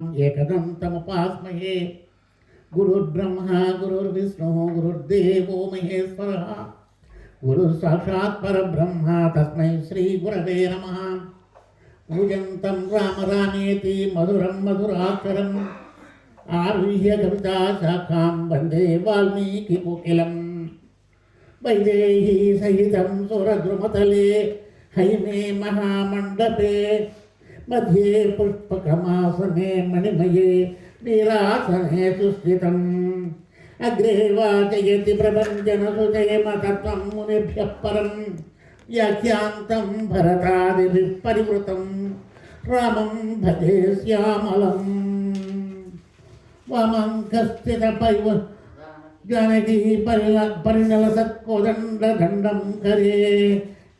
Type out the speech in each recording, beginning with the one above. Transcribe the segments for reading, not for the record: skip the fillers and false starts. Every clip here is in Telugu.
एकदन्तमुपास्महे गुरुर्ब्रह्मा गुरुर्विष्णुः गुरुर्देवो महेश्वरः गुरुः साक्षात् परब्रह्म तस्मै श्रीगुरवे नमः। पूजन्तं राम रामेति मधुरं मधुराक्षरम् आरुह्य कविता शाखां वन्दे वाल्मीकिकोकिलं। वैदेही सहितं सुरद्रुमतले हैमे महामण्डपे मध्ये पुष्पकमासने मणिमये वीरासने सुस्थितम्। अग्रे वाचयति प्रभञ्जनसुतेम तत्त्वं मुनिभ्यः परं व्याख्यान्तं भरतादिभिः परिवृतं रामं भजे श्यामलम्। वामाङ्कस्थितपैव जानकी परिणलसत्कोदण्डदण्डं करे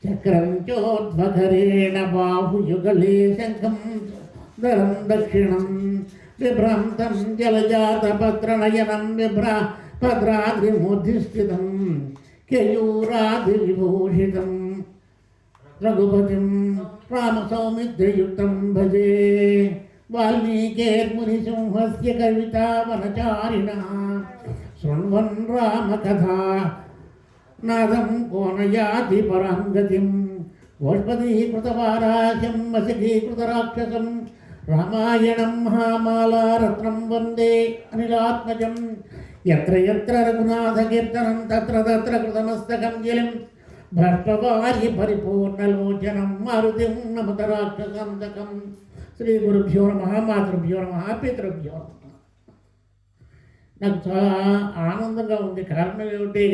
चक्रं चोद्भकरेण बाहुयुगले शङ्खं दरं दक्षिणं बिभ्रान्तं जलजातपत्रनयनं भद्राद्रिमुद्धिस्थितं केयूरादिविभूषितं रघुपतिं रामसौमित्रियुक्तं भजे। वाल्मीकिर्मुनिसिंहस्य कवितावनचारिणः शृण्वन् रामकथा नादं को न याति परां गतिं। गोष्पदीकृतवाराह्यं वशकीकृतराक्षसं रामायणं महामालारत्नं वन्दे अनिलात्मजं। यत्र यत्र रघुनाथकीर्तनं तत्र तत्र कृतमस्तकं गिलिं भ्रष्टवार्य परिपूर्णलोचनं मारुतिं नमत राक्षसन्तकं। श्रीगुरुभ्यो नमः, मातृभ्यो नमः, పితృభ్యో నమః. నాకు చాలా ఆనందంగా ఉంది. కారణం ఏమిటి,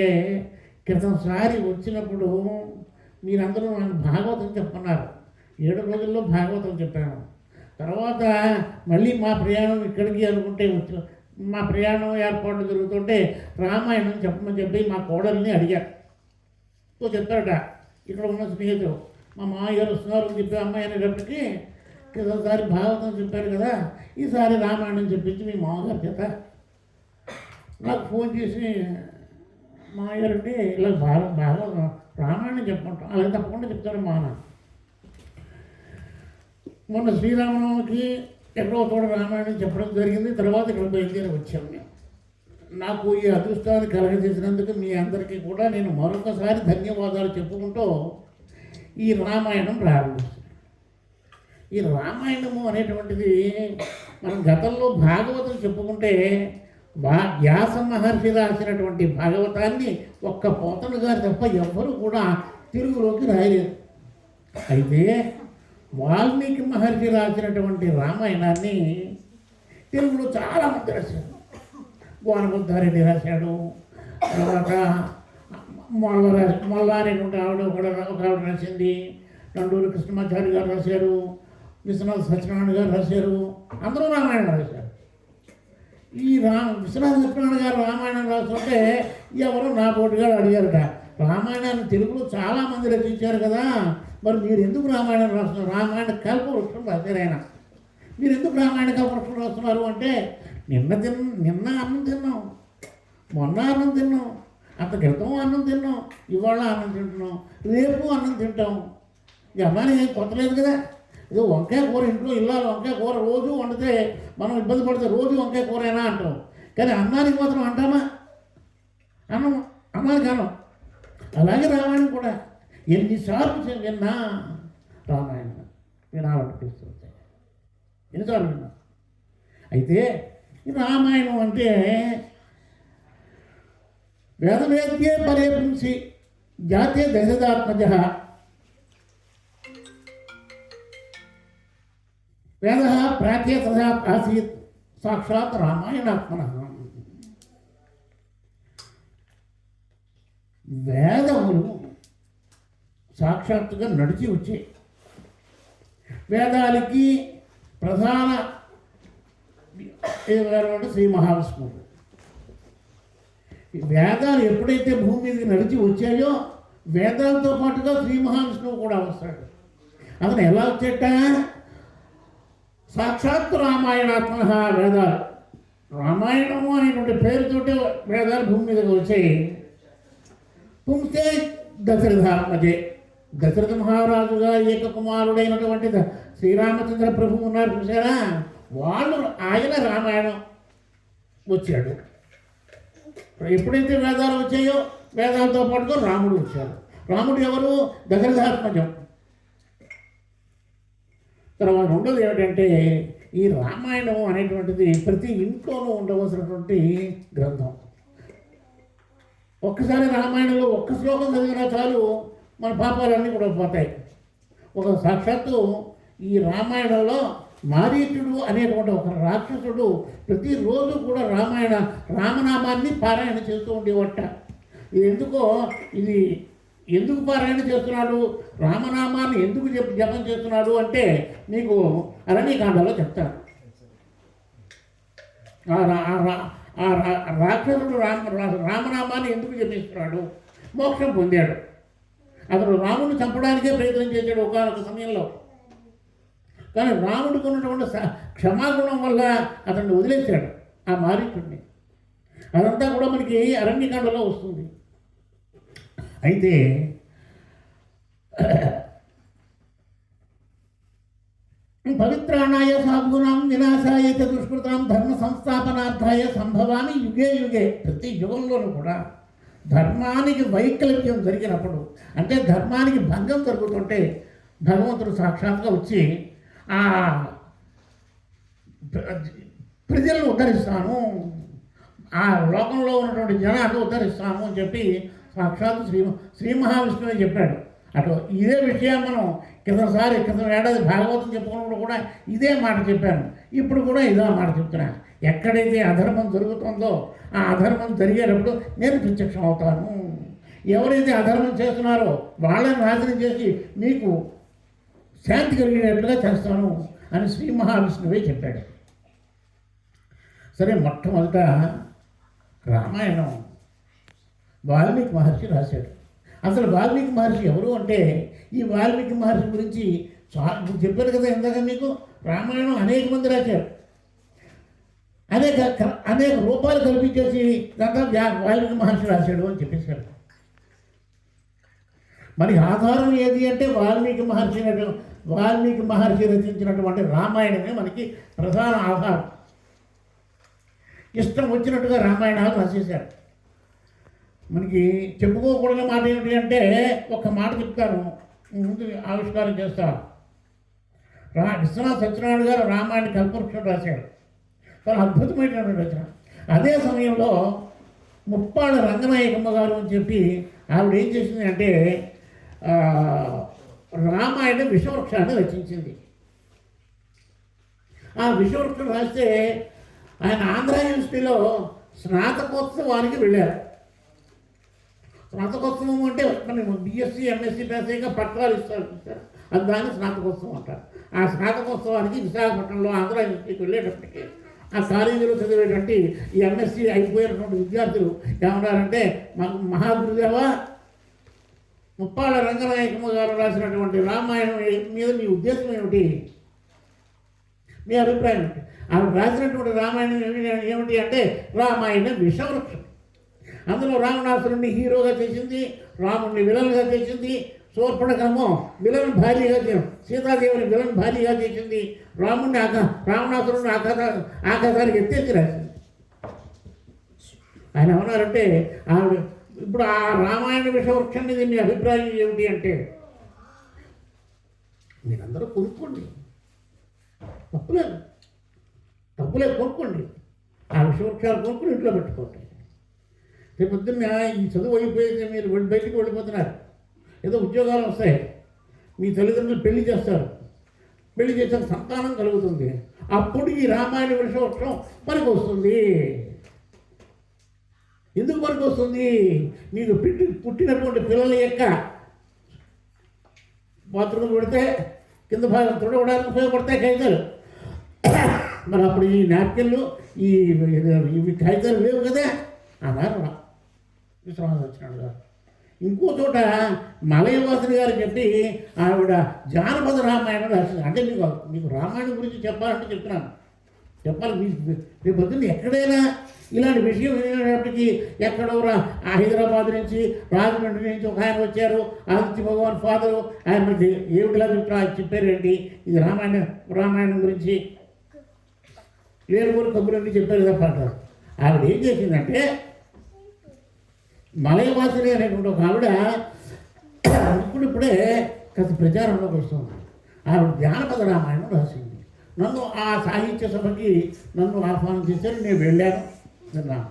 క్రితంసారి వచ్చినప్పుడు మీరందరూ నన్ను భాగవతం చెప్పన్నారు. 7 రోజుల్లో భాగవతం చెప్పాను. తర్వాత మళ్ళీ మా ప్రయాణం ఇక్కడికి అనుకుంటే మా ప్రయాణం ఏర్పాట్లు జరుగుతుంటే రామాయణం చెప్పమని చెప్పి మా కోడల్ని అడిగారు. చెప్పారట ఇక్కడ ఉన్న స్నేహితులు, మా మామయ్య గారు వస్తున్నారు అని చెప్పి అమ్మాయి అనేటప్పటికీ క్రితంసారి భాగవతం చెప్పారు కదా, ఈసారి రామాయణం చెప్పించి మీ మామగారి చేత నాకు ఫోన్ చేసి మామగారంటే ఇలా భాగవతం రామాయణం చెప్పుకుంటాం, అలా తప్పకుండా చెప్తారు మా నాన్న. మొన్న శ్రీరామనవమికి ఎక్కడో తోడ రామాయణం చెప్పడం జరిగింది. తర్వాత ఇక్కడ బయలుదేరి వచ్చాము మేము. నాకు ఈ అదృష్టాన్ని కలగజేసినందుకు మీ అందరికీ కూడా నేను మరొకసారి ధన్యవాదాలు చెప్పుకుంటూ ఈ రామాయణం ప్రారంభిస్తాను. ఈ రామాయణము అనేటువంటిది మనం గతంలో భాగవతం చెప్పుకుంటే వ్యాస మహర్షి రాసినటువంటి భాగవతాన్ని ఒక్క పోతన గారు తప్ప ఎవ్వరూ కూడా తెలుగులోకి రాయలేదు. అయితే వాల్మీకి మహర్షి రాసినటువంటి రామాయణాన్ని తెలుగులో చాలామంది రాశారు. గోనబుద్ధారెడ్డి రాశాడు, తర్వాత మొల్లారెడ్డి ఆవిడ ఒక ఆవిడ రాసింది, నండూరి కృష్ణమాచారి గారు రాశారు, విశ్వనాథ సత్యనారాయణ గారు రాశారు, అందరూ రామాయణం రాశారు. ఈ విశ్వనాథ సత్యనారాయణ గారు రామాయణం రాస్తుంటే ఎవరో నా పోటీగా అడిగారట, రామాయణాన్ని తెలుగులో చాలామంది రచించారు కదా, మరి మీరు ఎందుకు రామాయణం రాస్తున్నారు? రామాయణ కల్పవృక్షం రాశారు ఆయన, మీరు ఎందుకు రామాయణ కల్పవృక్షం రాస్తున్నారు అంటే, నిన్న అన్నం తిన్నాం, మొన్న అన్నం తిన్నాం, అంత క్రితం అన్నం తిన్నాం, ఇవాళ అన్నం తింటున్నాం, రేపు అన్నం తింటాం. ఇక అమ్మాయి ఏం కొత్తలేదు కదా. ఇది వంకాయ కూర ఇంట్లో ఇల్లాలి వంకాయ కూర రోజు వండితే మనం ఇబ్బంది పడితే రోజు వంకాయ కూరైనా అంటాం, కానీ అన్నానికి మాత్రం అంటామా? అన్నానికి అన్నం. అలాగే రామాయణం కూడా ఎన్నిసార్లు విన్నా రామాయణం వినాలనిపిస్తుంది, ఎన్నిసార్లు విన్నా. అయితే ఈ రామాయణం అంటే వేదవేద్యే పరే పుంసి జాతే దశరథాత్మజ వేద ప్రాచేతసా ఆసీత్ సాక్షాత్ రామాయణాత్మన. వేదములు సాక్షాత్తుగా నడిచి వచ్చాయి. వేదాలకి ప్రధాన శ్రీ మహావిష్ణువు. వేదాలు ఎప్పుడైతే భూమి మీదకి నడిచి వచ్చాయో వేదాలతో పాటుగా శ్రీ మహావిష్ణువు కూడా వస్తాడు. అతను ఎలా వచ్చేట? సాక్షాత్ రామాయణాత్మన వేదాలు. రామాయణము అనేటువంటి పేరుతోటే వేదాలు భూమి మీదకి వచ్చాయి. పుంస్తే దశరథాత్మజే, దశరథ మహారాజుగా ఏక కుమారుడైనటువంటి శ్రీరామచంద్ర ప్రభు ఉన్నారు చూసారా, ఆయన రామాయణం వచ్చాడు. ఎప్పుడైతే వేదాలు వచ్చాయో వేదాలతో పాటుగా రాముడు వచ్చాడు. రాముడు ఎవరు? దశరథాత్మజం. తర్వాత ఉండదు ఏమిటంటే ఈ రామాయణం అనేటువంటిది ప్రతి ఇంట్లోనూ ఉండవలసినటువంటి గ్రంథం. ఒక్కసారి రామాయణంలో ఒక్క శ్లోకం చదివినా చాలు మన పాపాలన్నీ కూడా పోతాయి. ఒక సాక్షాత్తు ఈ రామాయణంలో మారీచుడు అనేటువంటి ఒక రాక్షసుడు ప్రతిరోజు కూడా రామనామాన్ని పారాయణ చేస్తూ ఉండేవట. ఇది ఎందుకు పారాయణ చేస్తున్నాడు, రామనామాన్ని ఎందుకు జపం చేస్తున్నాడు అంటే మీకు అరణ్యకాండలో చెప్తాను. రాక్షసుడు రామనామాన్ని ఎందుకు జపిస్తున్నాడు? మోక్షం పొందాడు. అతడు రాముడిని చంపడానికే ప్రయత్నం చేశాడు ఒకనొక సమయంలో. కానీ రాముడికి ఉన్నటువంటి క్షమాగుణం వల్ల అతన్ని వదిలేశాడు ఆ మారీచుడిని. అదంతా కూడా మనకి అరణ్యకాండలో వస్తుంది. అయితే పవిత్రాణాయ సాధూనాం వినాశాయ చ దుష్కృతాం ధర్మ సంస్థాపనార్థాయ సంభవామి యుగే యుగే. ప్రతి యుగంలోనూ కూడా ధర్మానికి వైకల్ప్యం జరిగినప్పుడు, అంటే ధర్మానికి భంగం జరుగుతుంటే భగవంతుడు సాక్షాత్గా వచ్చి ఆ ప్రజలను ఉద్ధరిస్తాను, ఆ లోకంలో ఉన్నటువంటి జనాన్ని ఉద్ధరిస్తాను అని చెప్పి సాక్షాత్ శ్రీ మహావిష్ణువే చెప్పాడు. అటు ఇదే విషయం మనం క్రితం ఏడాది భాగవతం చెప్పుకున్నప్పుడు కూడా ఇదే మాట చెప్పాను. ఇప్పుడు కూడా ఇదే మాట చెప్తున్నా. ఎక్కడైతే అధర్మం జరుగుతుందో ఆ అధర్మం జరిగేటప్పుడు నేను ప్రత్యక్షం అవుతాను. ఎవరైతే అధర్మం చేస్తున్నారో వాళ్ళని నాశనం చేసి మీకు శాంతి కలిగినట్లుగా చేస్తాను అని శ్రీ మహావిష్ణువే చెప్పాడు. సరే, మొట్టమొదట రామాయణం వాల్మీకి మహర్షి రాశాడు. అసలు వాల్మీకి మహర్షి ఎవరు అంటే, ఈ వాల్మీకి మహర్షి గురించి చెప్పారు కదా ఇందాక మీకు, రామాయణం అనేక మంది రాశారు. అనేక రూపాలు కల్పించేసి దాంట్లో వాల్మీకి మహర్షి రాశాడు అని చెప్పేశారు. మరి ఆధారం ఏది అంటే వాల్మీకి మహర్షి రచించినటువంటి రామాయణమే మనకి ప్రధాన ఆధారం. ఇష్టం వచ్చినట్టుగా రామాయణాలు రాసేశారు. మనకి చెప్పుకోకూడని మాట ఏమిటి అంటే, ఒక మాట చెప్తాను, ముందు ఆవిష్కారం చేస్తాను. విశ్వనాథ సత్యనారాయణ గారు రామాయణ కల్పవృక్షం రాశాడు. చాలా అద్భుతమైనటువంటి రచన. అదే సమయంలో ముప్పాళ్ళ రంగనాయకమ్మ గారు అని చెప్పి ఆవిడ ఏం చేసింది అంటే రామాయణ విషవృక్షాన్ని రచించింది. ఆ విషవృక్షం రాస్తే ఆయన ఆంధ్ర యూనివర్సిటీలో స్నాతకోత్సవానికి వెళ్ళారు. స్నాతకోత్సవం అంటే మనం బిఎస్సి ఎంఎస్సి పేసగా పట్టాలు ఇస్తారు, అది దాన్ని స్నాతకోత్సవం అంటారు. ఆ స్నాతకోత్సవానికి విశాఖపట్నంలో ఆంధ్ర యూనివర్సిటీకి వెళ్ళేటప్పటికి ఆ కాలేజీలో చదివేటువంటి ఈ ఎంఎస్సి అయిపోయినటువంటి విద్యార్థులు ఏమన్నారంటే, మాకు మహాగురుదేవ ముప్పాళ్ళ రంగనాయకమ్మ గారు రాసినటువంటి రామాయణం మీద మీ ఉద్దేశం ఏమిటి, మీ అభిప్రాయం ఏమిటి? ఆమె రాసినటువంటి రామాయణం ఏమిటి అంటే రామాయణ విషవృక్షం. అందులో రావణాసురుణ్ణి హీరోగా చేసింది, రాముడిని విలన్గా చేసింది, శూర్పణఖము విలన్ భార్యగా సీతాదేవిని విలన్ భార్యగా చేసింది, రావణాసురుడిని ఆకాశానికి ఎత్తేసి రాసింది. ఆయన ఏమన్నారంటే, ఆవిడ ఇప్పుడు ఆ రామాయణ విషవృక్షం మీద మీ అభిప్రాయం ఏమిటి అంటే, మీరందరూ కొనుక్కోండి, తప్పులేదు కొనుక్కోండి, ఆ విషవృక్షాలు కొనుక్కుని ఇంట్లో పెట్టుకోండి. రేపు పొద్దున్న ఈ చదువు అయిపోయితే మీరు బయటికి వెళ్ళిపోతున్నారు, ఏదో ఉద్యోగాలు వస్తాయి, మీ తల్లిదండ్రులు పెళ్లి చేస్తారు, పెళ్లి చేసిన సంతానం కలుగుతుంది, అప్పుడు ఈ రామాయణ విషవృక్షం మనకు వస్తుంది. ఎందుకు మనకు వస్తుంది? మీకు పుట్టినటువంటి పిల్లల యొక్క బాత్రూమ్ పెడితే కింద భాగం తుడవడానికి ఉపయోగపడతాయి కాగితాలు. మరి అప్పుడు ఈ నాప్కిన్లు ఇవి కాగితాలు లేవు కదా అన్నారు విశ్వనాథ సత్యనారాయణ గారు. ఇంకో చోట మలయవాసుని గారు చెప్పి ఆవిడ జానపద రామాయణం రాసింది. అంటే మీకు రామాయణం గురించి చెప్పాలంటే చెప్పాలి. మీ పొద్దున్న ఎక్కడైనా ఇలాంటి విషయం వినేటప్పటికీ ఎక్కడో హైదరాబాద్ నుంచి రాజమండ్రి నుంచి ఒక ఆయన వచ్చారు, ఆదిత్య భగవాన్ ఫాదరు, ఆయన ఏమిటిలా చెప్పారేంటి ఇది రామాయణం గురించి లేని కూడా కబుర్లన్నీ చెప్పారు కదా పాట. ఆవిడ ఏం చేసిందంటే మలయవాసిని అనేటువంటి ఒక ఆవిడ ఇప్పుడిప్పుడే కాస్త ప్రచారంలోకి వస్తుంది. ఆవిడ జానపద రామాయణం రాసింది. నన్ను ఆ సాహిత్య సభకి నన్ను ఆహ్వానం చేశారు. నేను వెళ్ళాను విన్నాను.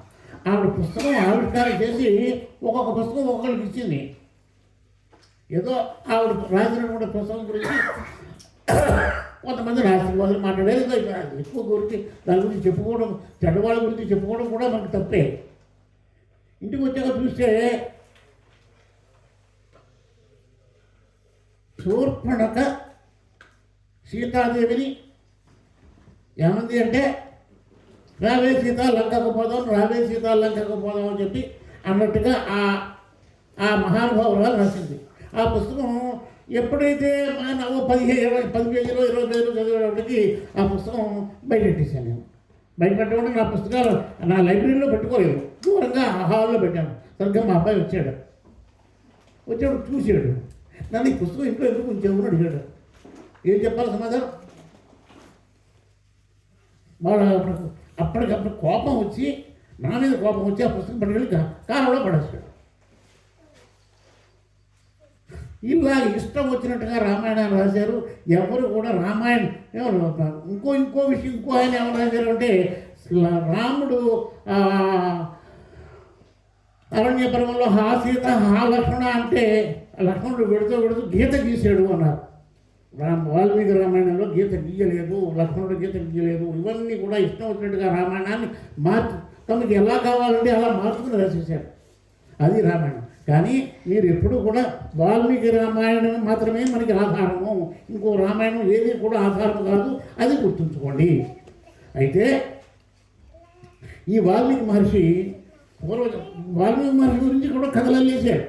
ఆవిడ పుస్తకం ఆవిష్కారం చేసి ఒక్కొక్క పుస్తకం ఒక్కొక్కరికి ఇచ్చింది. ఏదో ఆవిడ రాసినటువంటి పుస్తకం గురించి కొంతమంది రాసిన వాళ్ళు మాట్లాడేది ఎక్కువ గురించి దాని గురించి చెప్పుకోవడం, చెడ్డవాళ్ళ గురించి చెప్పుకోవడం కూడా మనకు తప్పే. ఇంటికి వచ్చాక చూస్తే శూర్పణఖ సీతాదేవిని ఏమంది అంటే రావే సీత లంకకు పోదాం, రావే సీత లంకకు పోదాం అని చెప్పి అన్నట్టుగా ఆ మహానుభావురాలు రాసింది. ఆ పుస్తకం ఎప్పుడైతే నవ్వు 10 పేజీలో 20 పేజీలు చదివేటప్పటికి ఆ పుస్తకం బయటెట్టేశాను. నేను బయటపెట్టకుండా నా పుస్తకాలు నా లైబ్రరీలో పెట్టుకోలేదు, దూరంగా హాల్లో పెట్టాను. సరిగ్గా మా అబ్బాయి వచ్చాడు చూశాడు. నన్ను ఈ పుస్తకం ఇంట్లో ఎందుకు ఉంచావు అడిగాడు. ఏం చెప్పాలి సమాధానం? వాడు అప్పటికప్పుడు కోపం వచ్చి నా మీద కోపం వచ్చి ఆ పుస్తకం పట్టుకెళ్ళి కాలంలో పడేస్తాడు. ఇలా ఇష్టం వచ్చినట్టుగా రామాయణాన్ని రాశారు. ఎవరు కూడా రామాయణం ఇంకో విషయం ఇంకో ఆయన ఏమన్నా రాశారు అంటే రాముడు అరణ్య పర్వంలో హా సీత హా లక్ష్మణ అంటే లక్ష్మణుడు వెడుతూ గీత గీసాడు అన్నారు. వాల్మీకి రామాయణంలో గీత గీయలేదు, లక్ష్మణుడు గీత గీయలేదు. ఇవన్నీ కూడా ఇష్టం వచ్చినట్టుగా రామాయణాన్ని తమకి ఎలా కావాలంటే అలా మార్చుకుని రాసేసారు. అది రామాయణం. కానీ మీరు ఎప్పుడు కూడా వాల్మీకి రామాయణం మాత్రమే మనకి ఆధారము, ఇంకో రామాయణం ఏది కూడా ఆధారం కాదు, అది గుర్తుంచుకోండి. అయితే ఈ వాల్మీకి మహర్షి గురించి కూడా కథలు అల్లేశాడు.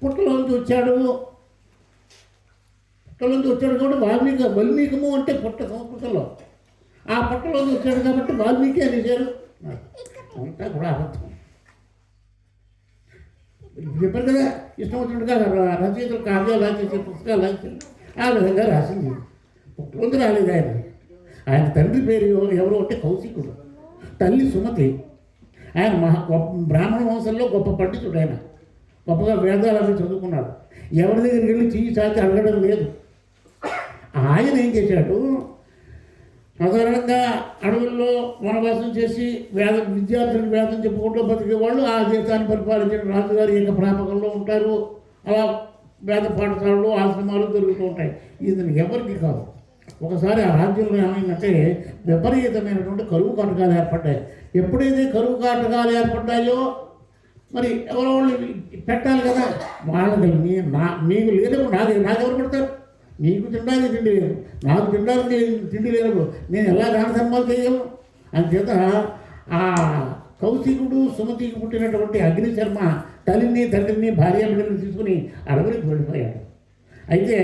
పుట్టలోంచి వచ్చాడు కూడా వల్మీకము అంటే పుట్ట సంస్కృతంలో ఆ పుట్టలోంచి వచ్చాడు కాబట్టి వాల్మీకి అనేసారు. అంతా కూడా అబద్ధం. చెప్పారు కదా, ఇష్టం వచ్చినట్టుగా రచయితలు కావ్యాలు రాసేసి పుస్తకాలు రాసేసి ఆ విధంగా రాసింది. పుట్టలోంచి రాలేదు ఆయన తండ్రి పేరు ఎవరు అంటే కౌశికుడు, తల్లి సుమతి. ఆయన బ్రాహ్మణ వంశంలో గొప్ప పండితుడు. ఆయన గొప్పగా వేదాలను చదువుకున్నాడు. ఎవరి దగ్గరికి వెళ్ళి చెయ్యి చాచి అడగడం లేదు. ఆయన ఏం చేశాడు, సాధారణంగా అడవుల్లో వనవాసం చేసి విద్యార్థులకు వేదం చెప్పుకుంటూ బతికేవాళ్ళు ఆ దేశాన్ని పరిపాలించిన రాజుగారి యొక్క ప్రాపకంలో ఉంటారు. అలా వేద పాఠశాలలు ఆశ్రమాలు దొరుకుతూ ఉంటాయి. ఇది ఎవరికి కాదు. ఒకసారి ఆ రాజ్యంలో ఏమైందంటే విపరీతమైనటువంటి కరువు కాటకాలు ఏర్పడ్డాయి. ఎప్పుడైతే కరువు కాటకాలు ఏర్పడ్డాయో మరి ఎవరో వాళ్ళు పెట్టాలి కదా, వాళ్ళకి మీకు లేనప్పుడు నాకెవరు పెడతారు? నీకు తినడానికి తిండి లేదు, నాకు తినడానికి తిండి లేనప్పుడు నేను ఎలా దాన ధర్మాలు చేయగలను? అందుచేత ఆ కౌశికుడు సుమతికి పుట్టినటువంటి అగ్నిశర్మ తల్లిని తండ్రిని భార్య బిడ్డలను తీసుకుని అడవులకు వెళ్ళిపోయాడు. అయితే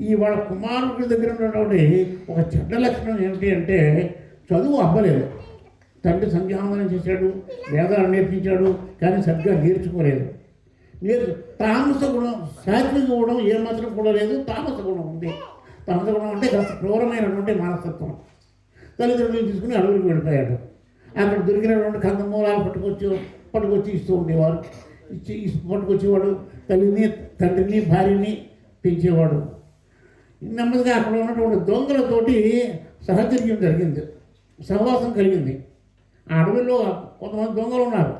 ఈ వాళ్ళ కుమారుడి దగ్గర ఉన్నటువంటి ఒక చెడ్డ లక్షణం ఏమిటి అంటే చదువు అవ్వలేదు. తండ్రి సంధ్యావందనం చేశాడు, వేదాలు నేర్పించాడు, కానీ సరిగ్గా నేర్చుకోలేదు. తామస గుణం, సాత్విక గుణం ఏమాత్రం కూడా లేదు, తామస గుణం ఉంది. తామస గుణం అంటే కాస్త క్రూరమైనటువంటి మనస్తత్వం. తల్లిదండ్రులు తీసుకుని అడవులకు వెళ్ళిపోయాడు. అక్కడ దొరికినటువంటి కందమూలాలు పట్టుకొచ్చి ఇస్తూ ఉండేవారు. పట్టుకొచ్చేవాడు. తల్లిని తండ్రిని భార్యని పెంచేవాడు. నెమ్మదిగా అక్కడ ఉన్నటువంటి దొంగలతోటి సహచర్యం జరిగింది, సహవాసం కలిగింది. ఆ అడవుల్లో కొంతమంది దొంగలు ఉన్నారు.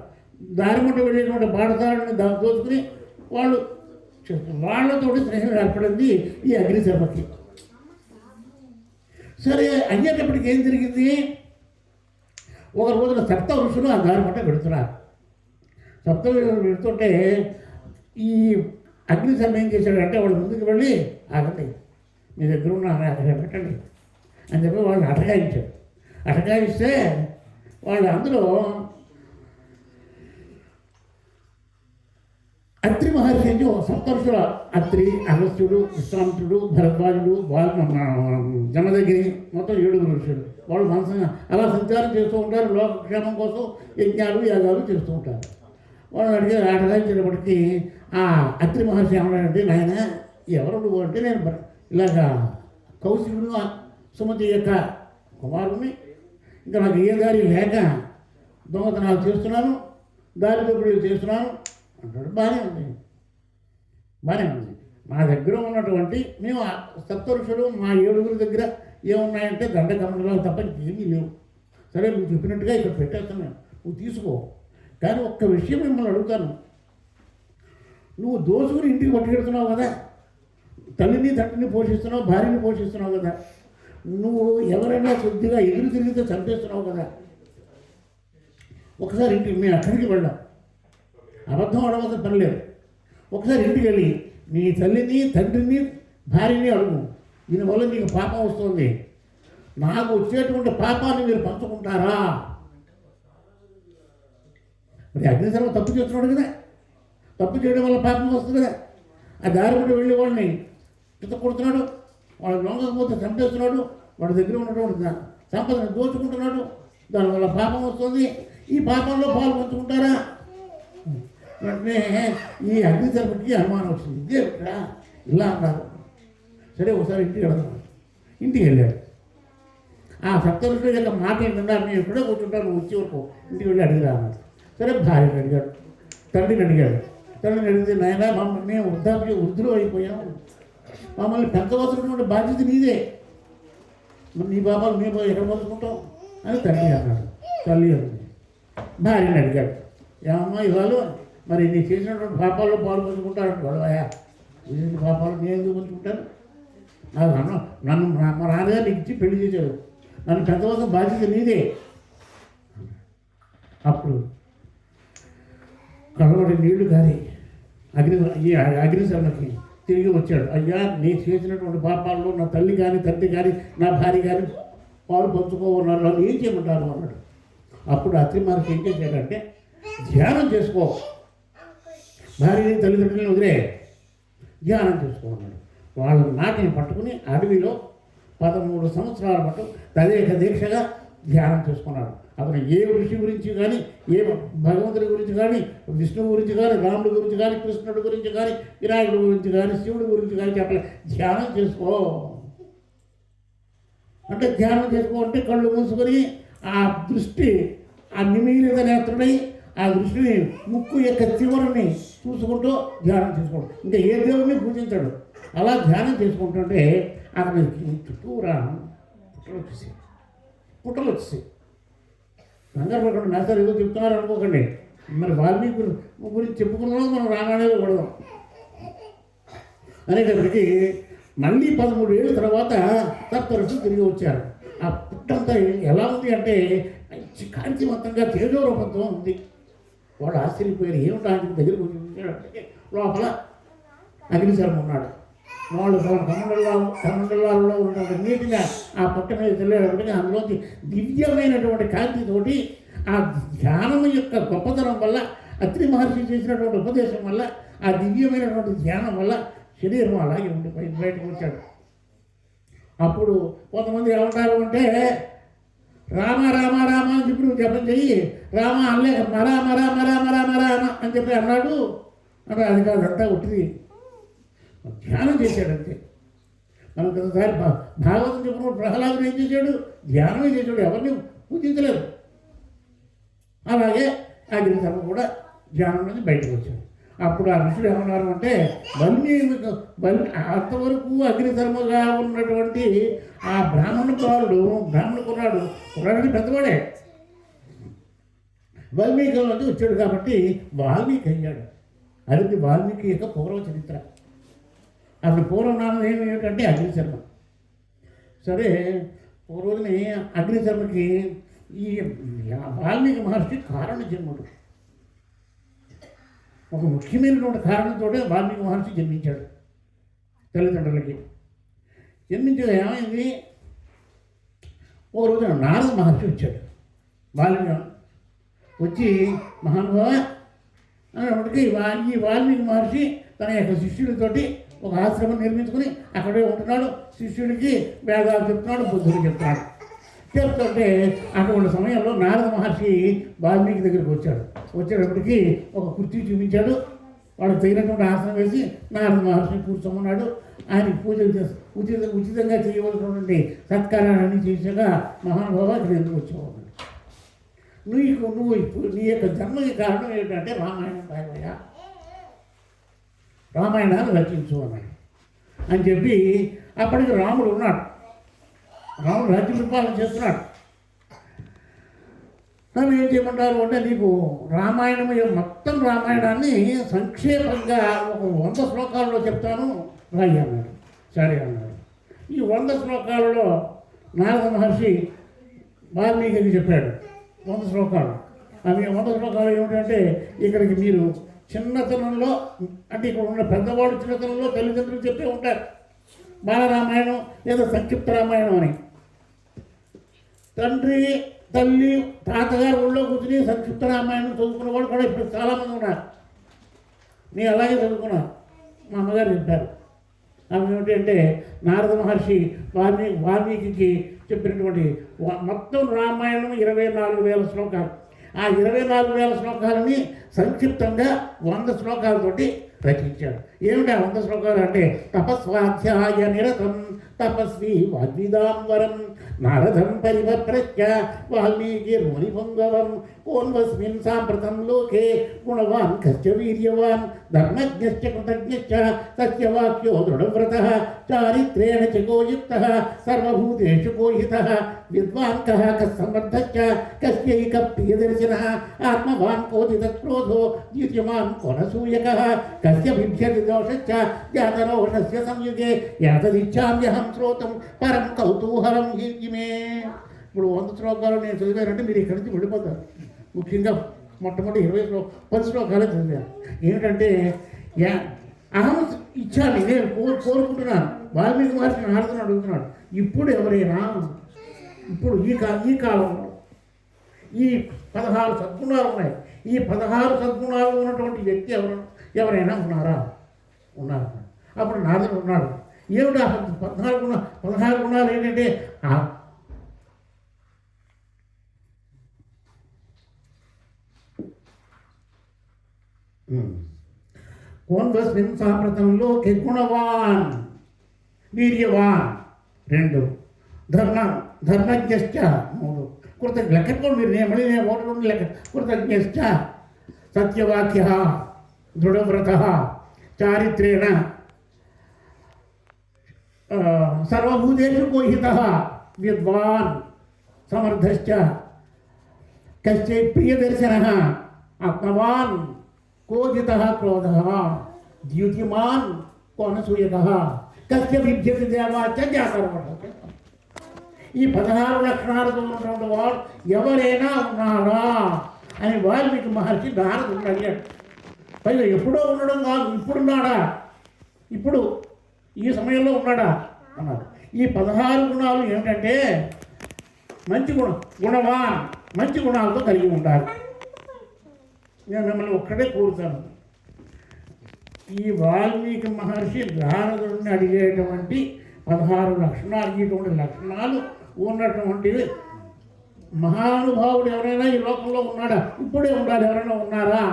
దారి మట్టు వెళ్ళేటువంటి బాటసారుని దోచుకుని వాళ్ళతోటి స్నేహం ఏర్పడింది ఈ అగ్నిశర్మకి. సరే అయ్యేటప్పటికి ఏం జరిగింది, ఒక రోజున సప్త ఋషులు ఆ దారి మట్ట పెడుతున్నారు. సప్త పెడుతుంటే ఈ అగ్నిశర్మ ఏం చేశాడంటే వాళ్ళు ముందుకు వెళ్ళి ఆగండి, మీ దగ్గర ఉన్న అటగా పెట్టండి అని చెప్పి వాళ్ళని అటకాయించాడు. అటకాయిస్తే వాళ్ళు అందులో అత్రి మహర్షి అని సప్తర్షుల అత్రి, అగస్త్యుడు, విశ్వామిత్రుడు, భరద్వాజుడు, జమదగిరి, మొత్తం 7 ఋషులు. వాళ్ళు మనసుగా అలా సంచారం చేస్తూ ఉంటారు. లోకక్షేమం కోసం యజ్ఞాలు యాగాలు చేస్తూ ఉంటారు. వాళ్ళు అడిగి అటకాయించేటప్పటికి ఆ అత్రి మహర్షి ఏమన్నాడంటే, నాయన ఎవరు నువ్వు అంటే, నేను ఇలాగా కౌశికుడు సుమతి యొక్క కుమారుని, ఇంకా నాకు ఏ దారి లేక దొంగతనాలు చేస్తున్నాను, దారి దొంగలు చేస్తున్నాను అంటాడు. బాగానే ఉంది, బాగానే ఉంది. మా దగ్గర ఉన్నటువంటి మేము సప్తఋషులు మా 7 దగ్గర ఏమున్నాయంటే దండకమండలాలు తప్ప ఏమీ లేవు. సరే నువ్వు చెప్పినట్టుగా ఇక్కడ పెట్టేస్తున్నాను, నువ్వు తీసుకో. కానీ ఒక్క విషయం మిమ్మల్ని అడుగుతాను, నువ్వు దోసుకుని ఇంటికి పట్టుకెడుతున్నావు కదా, తల్లిని తండ్రిని పోషిస్తున్నావు, భార్యని పోషిస్తున్నావు కదా, నువ్వు ఎవరైనా కొద్దిగా ఎదురు తిరిగితే చంపేస్తున్నావు కదా. ఒకసారి ఇంటికి మేము అక్కడికి వెళ్ళాం, అబద్ధం అడవలసిన పని లేదు. ఒకసారి ఇంటికి వెళ్ళి నీ తల్లిని తండ్రిని భార్యని అడుగు, దీనివల్ల నీకు పాపం వస్తుంది, నాకు వచ్చేటువంటి పాపాన్ని మీరు పంచుకుంటారా? మరి అగ్నిశర్మ తప్పు చేస్తున్నాడు కదా, తప్పు చేయడం వల్ల పాపం వస్తుంది కదా. ఆ దారి కూడా వెళ్ళి వాడిని కింద కొడుతున్నాడు, వాడు లొంగకపోతే చంపేస్తున్నాడు, వాడి దగ్గర ఉన్నటువంటి సంపదను దోచుకుంటున్నాడు, దానివల్ల పాపం వస్తుంది. ఈ పాపంలో పాలు పంచుకుంటారా? వెంటనే ఈ అగ్నిశర్మకి అనుమానం వచ్చింది, ఇదే ఇలా అన్నారు. సరే ఒకసారి ఇంటికి వెళ్దాం. ఇంటికి వెళ్ళాడు. ఆ సప్తఋషుల యొక్క మాట ఏంటన్నారు, నేను ఎప్పుడో కూర్చుంటాను, వచ్చే వరకు ఇంటికి వెళ్ళి అడిగిరా అన్నారు. సరే భార్యని అడిగాడు, తండ్రిని అడిగాడు. తండ్రిని అడిగితే నాయన మమ్మల్ని మేము వృద్ధులు అయిపోయాము, మమ్మల్ని పెంచవలసినటువంటి బాధ్యత నీదే, మరి నీ బాబాలు మేము ఎక్కడ పంచుకుంటాం అని తండ్రి అన్నాడు. తల్లి అంది. భార్యని అడిగాడు, ఏమమ్మా ఇవాళ మరి నీ చేసినటువంటి పాపాల్లో పాలు పంచుకుంటాడు గొడవయా, చేసిన పాపాలు నేను ఎందుకు పంచుకుంటాను? నాకు నన్ను మా నాన్నగారు నీకు ఇచ్చి పెళ్లి చేశారు, నన్ను పెంచవలసిన బాధ్యత నీదే. అప్పుడు కళ్ళబడి నీళ్లు గారి అగ్నిశర్మకి తిరిగి వచ్చాడు. అయ్యా నేను చేసినటువంటి పాపాల్లో నా తల్లి కానీ తండ్రి కానీ నా భార్య కానీ పాలు పంచుకోన్నారు, వాళ్ళు ఏం చేయమంటారు అన్నాడు. అప్పుడు అత్రి మహర్షి ఏం చేశాడంటే, ధ్యానం చేసుకో, భార్యని తల్లిదండ్రులని వదిలే ధ్యానం చేసుకోమన్నాడు. వాళ్ళ నాటిని పట్టుకుని అడవిలో 13 సంవత్సరాల పాటు తదేక దీక్షగా ధ్యానం చేసుకున్నాడు. అతను ఏ ఋషి గురించి కానీ, ఏ భగవంతుడి గురించి కానీ, విష్ణువు గురించి కానీ, రాముడి గురించి కానీ, కృష్ణుడి గురించి కానీ, వినాయకుడి గురించి కానీ, శివుడి గురించి కానీ చెప్పలే. ధ్యానం చేసుకో అంటే, ధ్యానం చేసుకో అంటే కళ్ళు మూసుకొని ఆ దృష్టి ఆ నిమీలిత నేత్రుడై ఆ దృష్టిని ముక్కు యొక్క చివరిని చూసుకుంటూ ధ్యానం చేసుకోవడం. ఇంకా ఏ దేవుడిని పూజించాడు. అలా ధ్యానం చేసుకుంటుంటే అతనికి చుట్టూరా పుట్టలు వచ్చేసాయి. కంగారు పడకండి, మేస్తారు ఏదో చెప్తున్నారు అనుకోకండి. మరి వాల్మీకి గురించి చెప్పుకున్నాం, మనం రామాయణంలో పడదాం అనేటప్పటికీ మళ్ళీ 13 ఏళ్ళ తర్వాత సప్తఋషులు తిరిగి వచ్చారు. ఆ పుట్టంతా ఎలా ఉంది అంటే కాంతివంతంగా తేజోరూపంతో ఉంది. వాళ్ళు ఆశ్చర్యపోయారు, ఏమిటా అని దగ్గరికి వచ్చి లోపల అగ్నిశర్మ ఉన్నాడు. వాళ్ళు కమండలాల్లో ఉన్నటువంటి నీటిగా ఆ పుట్ట మీద తెలియబడిగా అందులోకి దివ్యమైనటువంటి కాంతితోటి ఆ ధ్యానం యొక్క గొప్పతనం వల్ల, అత్రి మహర్షి చేసినటువంటి ఉపదేశం వల్ల, ఆ దివ్యమైనటువంటి ధ్యానం వల్ల శరీరం అలాగే ఉండిపోయి బయటకు వచ్చాడు. అప్పుడు కొంతమంది ఏమంటారు అంటే, రామ రామ రామ అని చెప్పి నువ్వు జపం చెయ్యి, రామ అనలే మరా మరా మరా మరా మరా అని చెప్పి అన్నాడు అంటే అది కాదు, అంతా ఉట్టిది, ధ్యానం చేశాడంతే. మనం ఒకసారి భాగవతం చెప్పినప్పుడు ప్రహ్లాదుడు ఏం చేశాడు? ధ్యానమే చేశాడు, ఎవరిని పూజించలేదు. అలాగే అగ్నిశర్మ కూడా ధ్యానం నుంచి బయటకు వచ్చాడు. అప్పుడు ఆ ఋషుడు ఏమన్నారు అంటే, అంతవరకు అగ్నిశర్మగా ఉన్నటువంటి ఆ బ్రాహ్మణ కుర్రాడు పెద్దవాడే వాల్మీకి నుంచి వచ్చాడు కాబట్టి వాల్మీకి అయ్యాడు. అది వాల్మీకి యొక్క పూర్వ చరిత్ర. అసలు పూర్వనామం ఏమిటంటే అగ్నిశర్మ. సరే పూర్వని అగ్నిశర్మకి ఈ వాల్మీకి మహర్షి కారణ జన్ముడు. ఒక ముఖ్యమైనటువంటి కారణంతో వాల్మీకి మహర్షి జన్మించాడు. తల్లిదండ్రులకి జన్మించగా ఏమైంది, ఒక రోజున నారద మహర్షి వచ్చాడు. వాల్మీకి వచ్చి, మహానుభావ అన్నప్పటికీ ఈ వాల్మీకి మహర్షి తన యొక్క శిష్యుడితోటి ఒక ఆశ్రమం నిర్మించుకుని అక్కడే ఉంటున్నాడు. శిష్యుడికి వేదాలు చెప్తున్నాడు, బుద్ధుడు చెప్తున్నాడు. చెప్తుంటే అటువంటి సమయంలో నారద మహర్షి వాల్మీకి దగ్గరికి వచ్చాడు. వచ్చేటప్పటికి ఒక కుర్చీ చూపించాడు. వాడికి తగినటువంటి ఆసనం వేసి నారద మహర్షిని కూర్చోమన్నాడు. ఆయన పూజలు ఉచితంగా చేయవలసినటువంటి సత్కారాన్ని చేసాక, మహానుభావ ఇక్కడ ఎందుకు వచ్చేవాడు నువ్వు ఇప్పుడు నీ యొక్క జన్మకి కారణం ఏంటంటే రామాయణం రాయవయ్యా, రామాయణాన్ని రచించు అన్నాడు. అని చెప్పి అప్పటికి రాముడు ఉన్నాడు, రాముడు రాజ్య పరిపాలన చేస్తున్నాడు. నన్ను ఏం చేయమంటారు అంటే నీకు రామాయణం మొత్తం రామాయణాన్ని సంక్షేపంగా ఒక 100 శ్లోకాలలో చెప్తాను రాయి అన్నాడు. సరే అన్నాడు. ఈ 100 శ్లోకాలలో నారద మహర్షి వాల్మీకి చెప్పాడు 100 శ్లోకాలు. అవి 100 శ్లోకాలు ఏమిటంటే ఇక్కడికి మీరు చిన్నతనంలో అంటే ఇక్కడ ఉన్న పెద్దవాడు చిన్నతనంలో తల్లిదండ్రులు చెప్పే ఉంటారు బాలరామాయణం లేదా సంక్షిప్త రామాయణం అని. తండ్రి తల్లి తాతగారు ఊళ్ళో కూర్చుని సంక్షిప్త రామాయణం చదువుకున్న వాళ్ళు కూడా ఇప్పుడు చాలామంది ఉన్నారు. నేను అలాగే చదువుకున్నాను. మా అమ్మగారు చెప్పారు. ఆమె ఏమిటి అంటే నారద మహర్షి వాల్మీకి చెప్పినటువంటి మొత్తం రామాయణం 24,000 శ్లోకాలు. ఆ 24,000 శ్లోకాలని సంక్షిప్తంగా 100 శ్లోకాలతోటి రచించాడు. ఏమిటి ఆ 100 శ్లోకాలు అంటే తపస్వాధ్యాయ నిరతం తపస్వి వాగ్విదాంబరం నారదం పరివప్రత్య వాల్మీకి మునిపుంగవం కోన్వస్మిన్ సాంప్రతం లోకే గుణవాన్ కశ్చ వీర్యవాన్ ధర్మజ్ఞశ్చ కృతజ్ఞశ్చ సత్యవాక్యో దృఢవ్రతః చారిత్రేణ చ గోయుక్తః సర్వభూతేషు గోహితః విద్వాన్ కః కస్సమర్థశ్చ కస్యైక ప్రియదర్శనః ఆత్మవాన్ కోదితక్రోధో ద్యుతిమాన్ కొనసూయకః కస్య బిభ్యతి దోషశ్చ జాతరోషస్య సంయుగే యాతదిచ్ఛామ్యహం శ్రోతం పరం కౌతూహలం ఇమే. ఇప్పుడు 100 శ్లోకాలు నేను చదివానంటే మీరు ఇక్కడి నుంచి వెళ్ళిపోతారు. ముఖ్యంగా మొట్టమొదటి 10 శ్లోకాలే చదివాను. ఏమిటంటే అహం ఇచ్చాను, నేను కోరుకుంటున్నాను. వాల్మీకి మహర్షి నారదుని అడుగుతున్నాడు, ఇప్పుడు ఎవరైనా ఇప్పుడు ఈ కాలంలో ఈ 16 సద్గుణాలు ఉన్నాయి. ఈ 16 సద్గుణాలు ఉన్నటువంటి వ్యక్తి ఎవరైనా ఉన్నారా? ఉన్నారు. అప్పుడు నారదుడు ఉన్నాడు. ఏమిటి ఆ 16 గుణాలు ఏంటంటే కోన్వస్మిన్ సాంప్రతంలో గుణవాన్ వీర్యవాన్ 2 ధర్మజ్ఞశ్చ 3 కృతజ్ఞ లెక్కలు మీరు మళ్ళీ నేను 1 లెక్క కృతజ్ఞశ్చ సత్యవాక్య దృఢవ్రత చారిత్రేణ సర్వభూతేషు గోహితః విద్వాన్ సమర్థశ్చ కశ్చై ప్రియదర్శనః ఆత్మవాన్ కోజితః క్రోధః ద్యుతిమాన్ కోనసూయకః కస్య బిభ్యతి దేవాచ జాతరోషస్య. ఈ 16 లక్షణాలతో ఉన్నటువంటి వాడు ఎవరైనా ఉన్నారా అని వాల్మీకి మహర్షి నారదుడు అడిగాడు. పైగా ఎప్పుడో ఉండడం కాదు, ఇప్పుడున్నాడా, ఇప్పుడు ఈ సమయంలో ఉన్నాడా అన్నారు. ఈ 16 గుణాలు ఏమిటంటే మంచి గుణవాన్ మంచి గుణాలతో కలిగి ఉండాలి. నేను మిమ్మల్ని ఒక్కడే కోరుతాను, ఈ వాల్మీకి మహర్షి నారదుడిని అడిగేటువంటి 16 లక్షణాలు, ఇటువంటి లక్షణాలు ఉన్నటువంటి మహానుభావుడు ఎవరైనా ఈ లోకంలో ఉన్నాడా? ఇప్పుడే ఉండాలి. ఎవరైనా ఉన్నారా?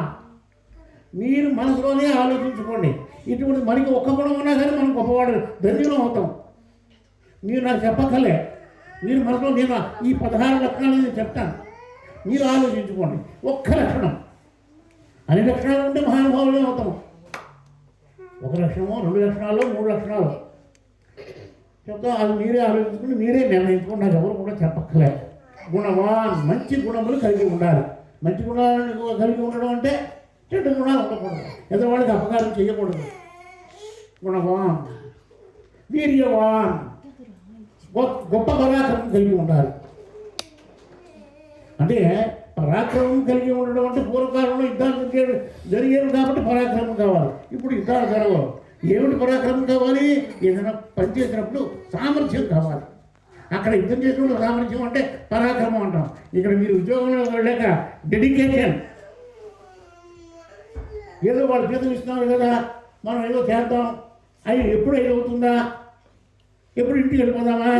మీరు మనసులోనే ఆలోచించుకోండి. ఇటువంటి మనకి ఒక్క గుణం ఉన్నా కానీ మనం గొప్పవాడు ధన్యులం అవుతాం. మీరు నాకు చెప్పక్కలే, మీరు మనసులో నేను ఈ 16 లక్షణాలు నేను చెప్తాను, మీరు ఆలోచించుకోండి. ఒక్క లక్షణం, అన్ని లక్షణాలు ఉంటే మహానుభావులే అవుతాం. 1 లక్షణమో 2 లక్షణాలు 3 లక్షణాలు చెప్తాం. అది మీరే ఆలోచించుకుని మీరే నిర్ణయించుకోండి, నాకు ఎవరు కూడా చెప్పక్కలే. గుణవాన్ మంచి గుణములు కలిగి ఉండాలి. మంచి గుణాలు కలిగి ఉండడం అంటే చెడు గుణాలు ఉండకూడదు, ఎదురువాడికి అపకారం చేయకూడదు. గుణవాన్ వీర్యవాన్ గొప్ప పరాక్రమం కలిగి ఉండాలి. అంటే పరాక్రమం కలిగి ఉండడం అంటే పూర్వకాలంలో యుద్ధాలు జరిగేవి కాబట్టి పరాక్రమం కావాలి. ఇప్పుడు యుద్ధాలు జరగవు. ఏమిటి పరాక్రమం కావాలి? ఏదైనా పని చేసినప్పుడు సామర్థ్యం కావాలి. అక్కడ యుద్ధం చేసినప్పుడు సామర్థ్యం అంటే పరాక్రమం అంటాం. ఇక్కడ మీరు ఉద్యోగంలో వెళ్ళాక డెడికేషన్, ఏదో వాళ్ళు జీతం ఇస్తున్నారు కదా, మనం ఏదో చేద్దాం, అవి ఎప్పుడు ఏదవుతుందా, ఎప్పుడు ఇంటికి వెళ్ళిపోదామా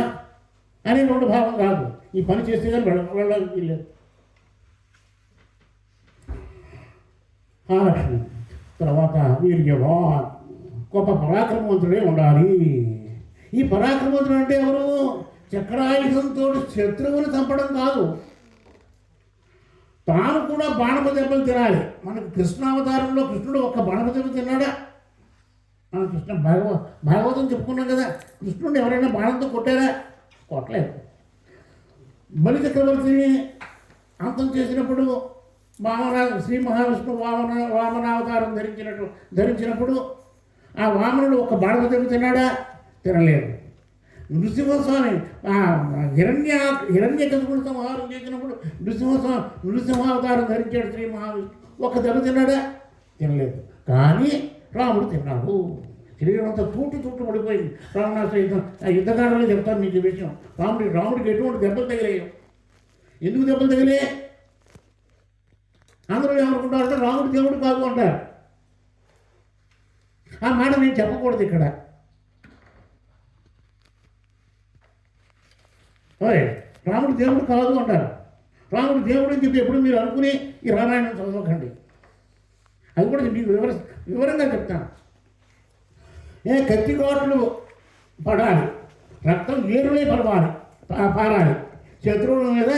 అనేటువంటి భావం కాదు. ఈ పని చేస్తే కానీ వెళ్ళడానికి వీల్లేదు. ఆ లక్షణం. తర్వాత వీర్యవాన్ గొప్ప పరాక్రమవంతుడే ఉండాలి. ఈ పరాక్రమవంతుడు అంటే ఎవరు? చక్రాయుధంతో శత్రువుని చంపడం కాదు, తాను కూడా బాణప దెబ్బలు తినాలి. మనకు కృష్ణావతారంలో కృష్ణుడు ఒక్క బాణప దెబ్బ తిన్నాడా? మనం భాగవతం చెప్పుకున్నాం కదా, కృష్ణుడు ఎవరైనా బాణంతో కొట్టారా? కొట్టలేదు. బలి చక్రవర్తిని అంతం చేసినప్పుడు శ్రీ మహావిష్ణువు వామనావతారం ధరించినప్పుడు ఆ వామనుడు ఒక బాణప దెబ్బ తిన్నాడా? తినలేదు. నృసింహస్వామి హిరణ్యకశిపుడు సంహారం చేసినప్పుడు నృసింహావతారం ధరించాడు శ్రీ మహావిష్ణువు. ఒక దెబ్బ తిన్నాడా? తినలేదు. కానీ రాముడు తిన్నాడు. శరీరం అంతా తూటు పడిపోయింది. రావణాసు యుద్ధకాలంలో చెప్తాను మీకు ఈ విషయం. రాముడికి ఎటువంటి దెబ్బలు తగిలేయవు. ఎందుకు దెబ్బలు తగిలే? అందరూ ఏమనుకుంటారంటే రాముడు దేవుడు కాదు అంటారు. ఆ మాట నేను చెప్పకూడదు ఇక్కడ. రాముడు దేవుడు కాదు అంటారు. రాముడు దేవుడు అని చెప్పి ఎప్పుడు మీరు అనుకుని ఈ రామాయణం చదవకండి. అది కూడా మీకు వివరంగా చెప్తాను. కత్తికోట్లు పడాలి, రక్తం ఏరులే పారాలి, శత్రువుల మీద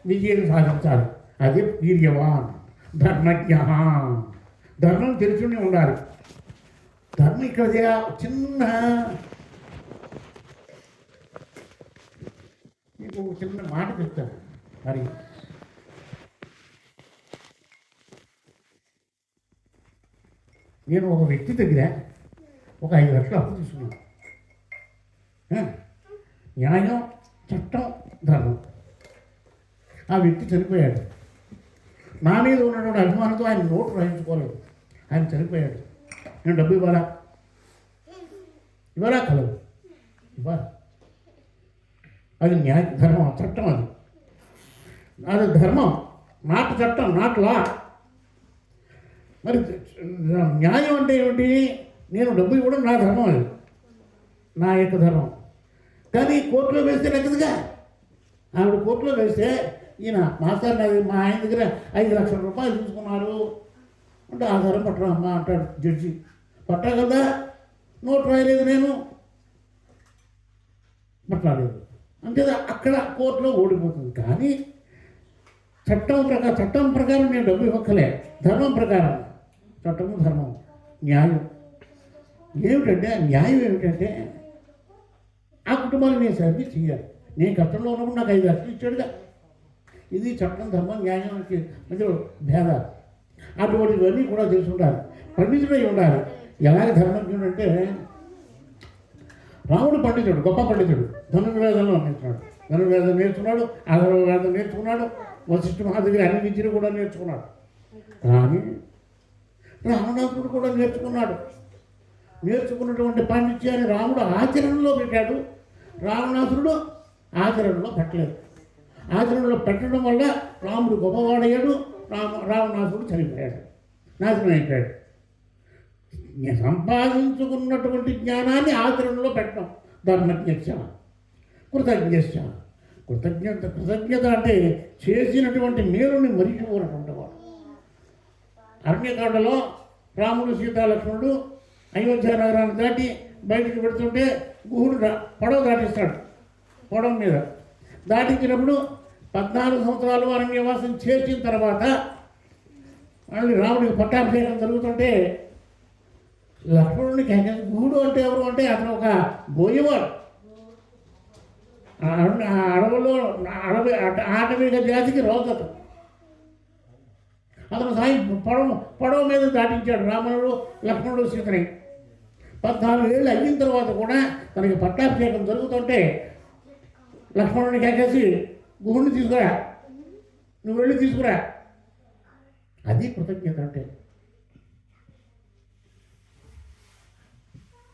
విజయం సాధించాలి. అది వీర్యవాన్ ధర్మజ్ఞ. ధర్మం తెలుసుకుని ఉండాలి. ధర్మం ఇక్కడ చిన్న మీకు చిన్న మాట చెప్తాను. మరి నేను ఒక వ్యక్తి దగ్గర ఒక 5 లక్షలు అప్పు తీసుకున్నాను. న్యాయం, చట్టం, ధర్మం. ఆ వ్యక్తి చనిపోయాడు. నా మీద ఉన్నటువంటి అభిమానంతో ఆయన నోటు రాయించుకోలేదు. ఆయన చనిపోయాడు. నేను డబ్బు ఇవ్వాలా కలదు ఇవ్వాలి. అది న్యాయ ధర్మం, చట్టం. అది ధర్మం, నాట్ చట్టం, నాట్ లా. మరి న్యాయం అంటే ఏమిటి? నేను డబ్బు ఇవ్వడం నా ధర్మం, అది నా యొక్క ధర్మం. కానీ కోర్టులో వేస్తే లెక్కదుగా. ఆవిడ కోర్టులో వేస్తే ఈయన మాస్టర్ మా ఆయన దగ్గర 5 లక్షల రూపాయలు తీసుకున్నారు అంటే ఆధారం పట్టరా అమ్మా అంటాడు జడ్జి. పట్టా కదా, నోటు రాయలేదు, నేను పట్టలేదు అంతే. అక్కడ కోర్టులో ఓడిపోతుంది. కానీ చట్టం ప్రకారం నేను డబ్బు ఇవ్వక్కలే. ధర్మం ప్రకారం, చట్టము, ధర్మం, న్యాయం ఏమిటంటే, న్యాయం ఏమిటంటే ఆ కుటుంబాన్ని నేను సర్వీస్ చేయాలి. నేను కష్టంలో ఉన్నప్పుడు నాకు 5 లక్షలు ఇచ్చాడుగా. ఇది చట్టం, ధర్మం, న్యాయానికి మధ్యలో భేదాలు. అటువంటివన్నీ కూడా తెలుసుండాలి. పండితుడై ఉండాలి. ఎలాగ ధర్మజ్ఞుడు అంటే, రాముడు పండితుడు, గొప్ప పండితుడు. ధనుర్వేదంలో నేర్చుకున్నాడు, అధర్వవేదం నేర్చుకున్నాడు, వశిష్ఠ మహాదేవి అన్ని విద్యలు కూడా నేర్చుకున్నాడు. కానీ రావణాసురుడు కూడా నేర్చుకున్నాడు. నేర్చుకున్నటువంటి పాండిత్యాన్ని రాముడు ఆచరణలో పెట్టాడు. రావణాసురుడు ఆచరణలో పెట్టలేదు. ఆచరణలో పెట్టడం వల్ల రాముడు గొప్పవాడయ్యాడు, రావణాసురుడు చనిపోయాడు, నాశనం అయిపోయాడు. సంపాదించుకున్నటువంటి జ్ఞానాన్ని ఆచరణలో పెట్టడం ధర్మజ్ఞ. కృతజ్ఞత అంటే చేసినటువంటి మేలుని మరిచిపోయినటువంటి వాడు. అరణ్యకాండలో రాముడు, సీతాలక్ష్మణుడు అయోధ్య నగరాన్ని దాటి బయటికి పెడుతుంటే గుహుడు పడవ దాటిస్తాడు. పడవ మీద దాటించినప్పుడు 14 సంవత్సరాలు అరణ్యవాసం చేసిన తర్వాత మళ్ళీ రాముడికి పట్టాభిషేకం జరుగుతుంటే లక్ష్మణుడికి గుహుడు అంటే ఎవరు అంటే అతను ఒక బోయేవాడు. అడవిలో ఆటవిక జాతికి రోజు అతను పడవ మీద దాటించాడు రాముడు, లక్ష్మణుడు, సీతని. 14 ఏళ్ళు అయిన తర్వాత కూడా తనకి పట్టాభిషేకం జరుగుతుంటే లక్ష్మణుడికి ఎక్కేసి గుహుడిని తీసుకురా, నువ్వు వెళ్ళి తీసుకురా. అది కృతజ్ఞత అంటే.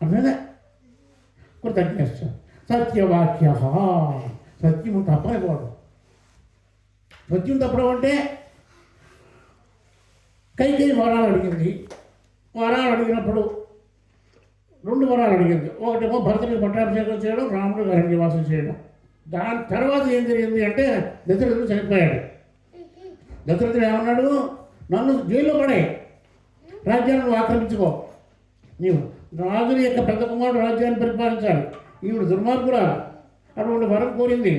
అర్థమైందా? కృతజ్ఞత. సత్యవాక్య, సత్యము తప్పనిపోవడం. సత్యం తప్పడం అంటే కైకేయి వరాలు అడిగింది. వరాలు అడిగినప్పుడు 2 వరాలు అడిగింది. ఒకటేమో భరతుడికి పట్టాభిషేకం చేయడం, రాముడు అరణ్యవాసం చేయడం. దాని తర్వాత ఏం జరిగింది అంటే దశరథుడు చనిపోయాడు. దశరథుడు ఏమన్నాడు? నన్ను జైల్లో పడే, రాజ్యాన్ని నువ్వు ఆక్రమించుకో, నీవు రాజుని యొక్క పెద్ద కుమారుడు రాజ్యాన్ని పరిపాలించాలి. ఈవిడ దుర్మార్గురాలు, అటువంటి వరం కోరింది.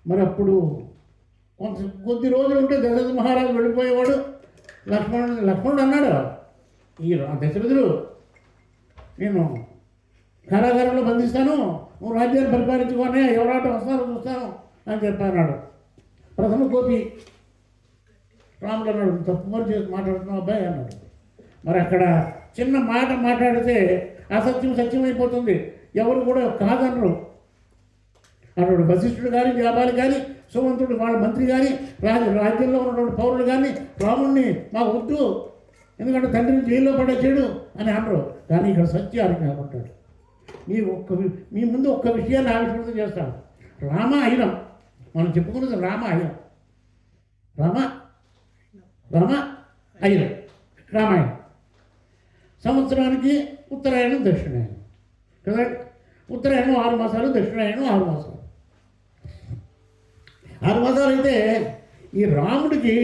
మరి అప్పుడు కొద్ది రోజులు ఉంటే దశరథ మహారాజు వెళ్ళిపోయేవాడు. లక్ష్మణుడు అన్నాడు, ఈ దశరథుడు నేను కారాగారంలో బంధిస్తాను, నువ్వు రాజ్యాన్ని పరిపాలించుకోనే, ఎవరాట వస్తారో చూస్తాను అని చెప్పన్నాడు. ప్రథమ గోపి రాముడు అన్నాడు, తప్పు మరి చేసి మాట్లాడుతున్నావు అబ్బాయి అన్నాడు. మరి అక్కడ చిన్న మాట మాట్లాడితే అసత్యం సత్యం అయిపోతుంది, ఎవరు కూడా కాదనరు అన్నాడు. వశిష్ఠుడు కానీ, జాబాలి కానీ, సుమంతుడు వాళ్ళ మంత్రి కానీ, రాజ్యంలో ఉన్నటువంటి పౌరులు కానీ రాముడిని మాకు వద్దు, ఎందుకంటే తండ్రిని జైల్లో పడేసాడు అని అనరు. కానీ ఇక్కడ సత్యానికి నిలబడ్డాడు. మీ ముందు ఒక్క విషయాన్ని ఆవిష్కృతం చేస్తాను. రామ అయినం, మనం చెప్పుకున్నది రామ అయినం, రామ అయినం, రామాయణం. సంవత్సరానికి ఉత్తరాయణం దక్షిణాయనం కదా. ఉత్తరాయణం 6 మాసాలు, దక్షిణాయనం 6 మాసాలు. 6 మాసాలు అయితే ఈ రాముడికి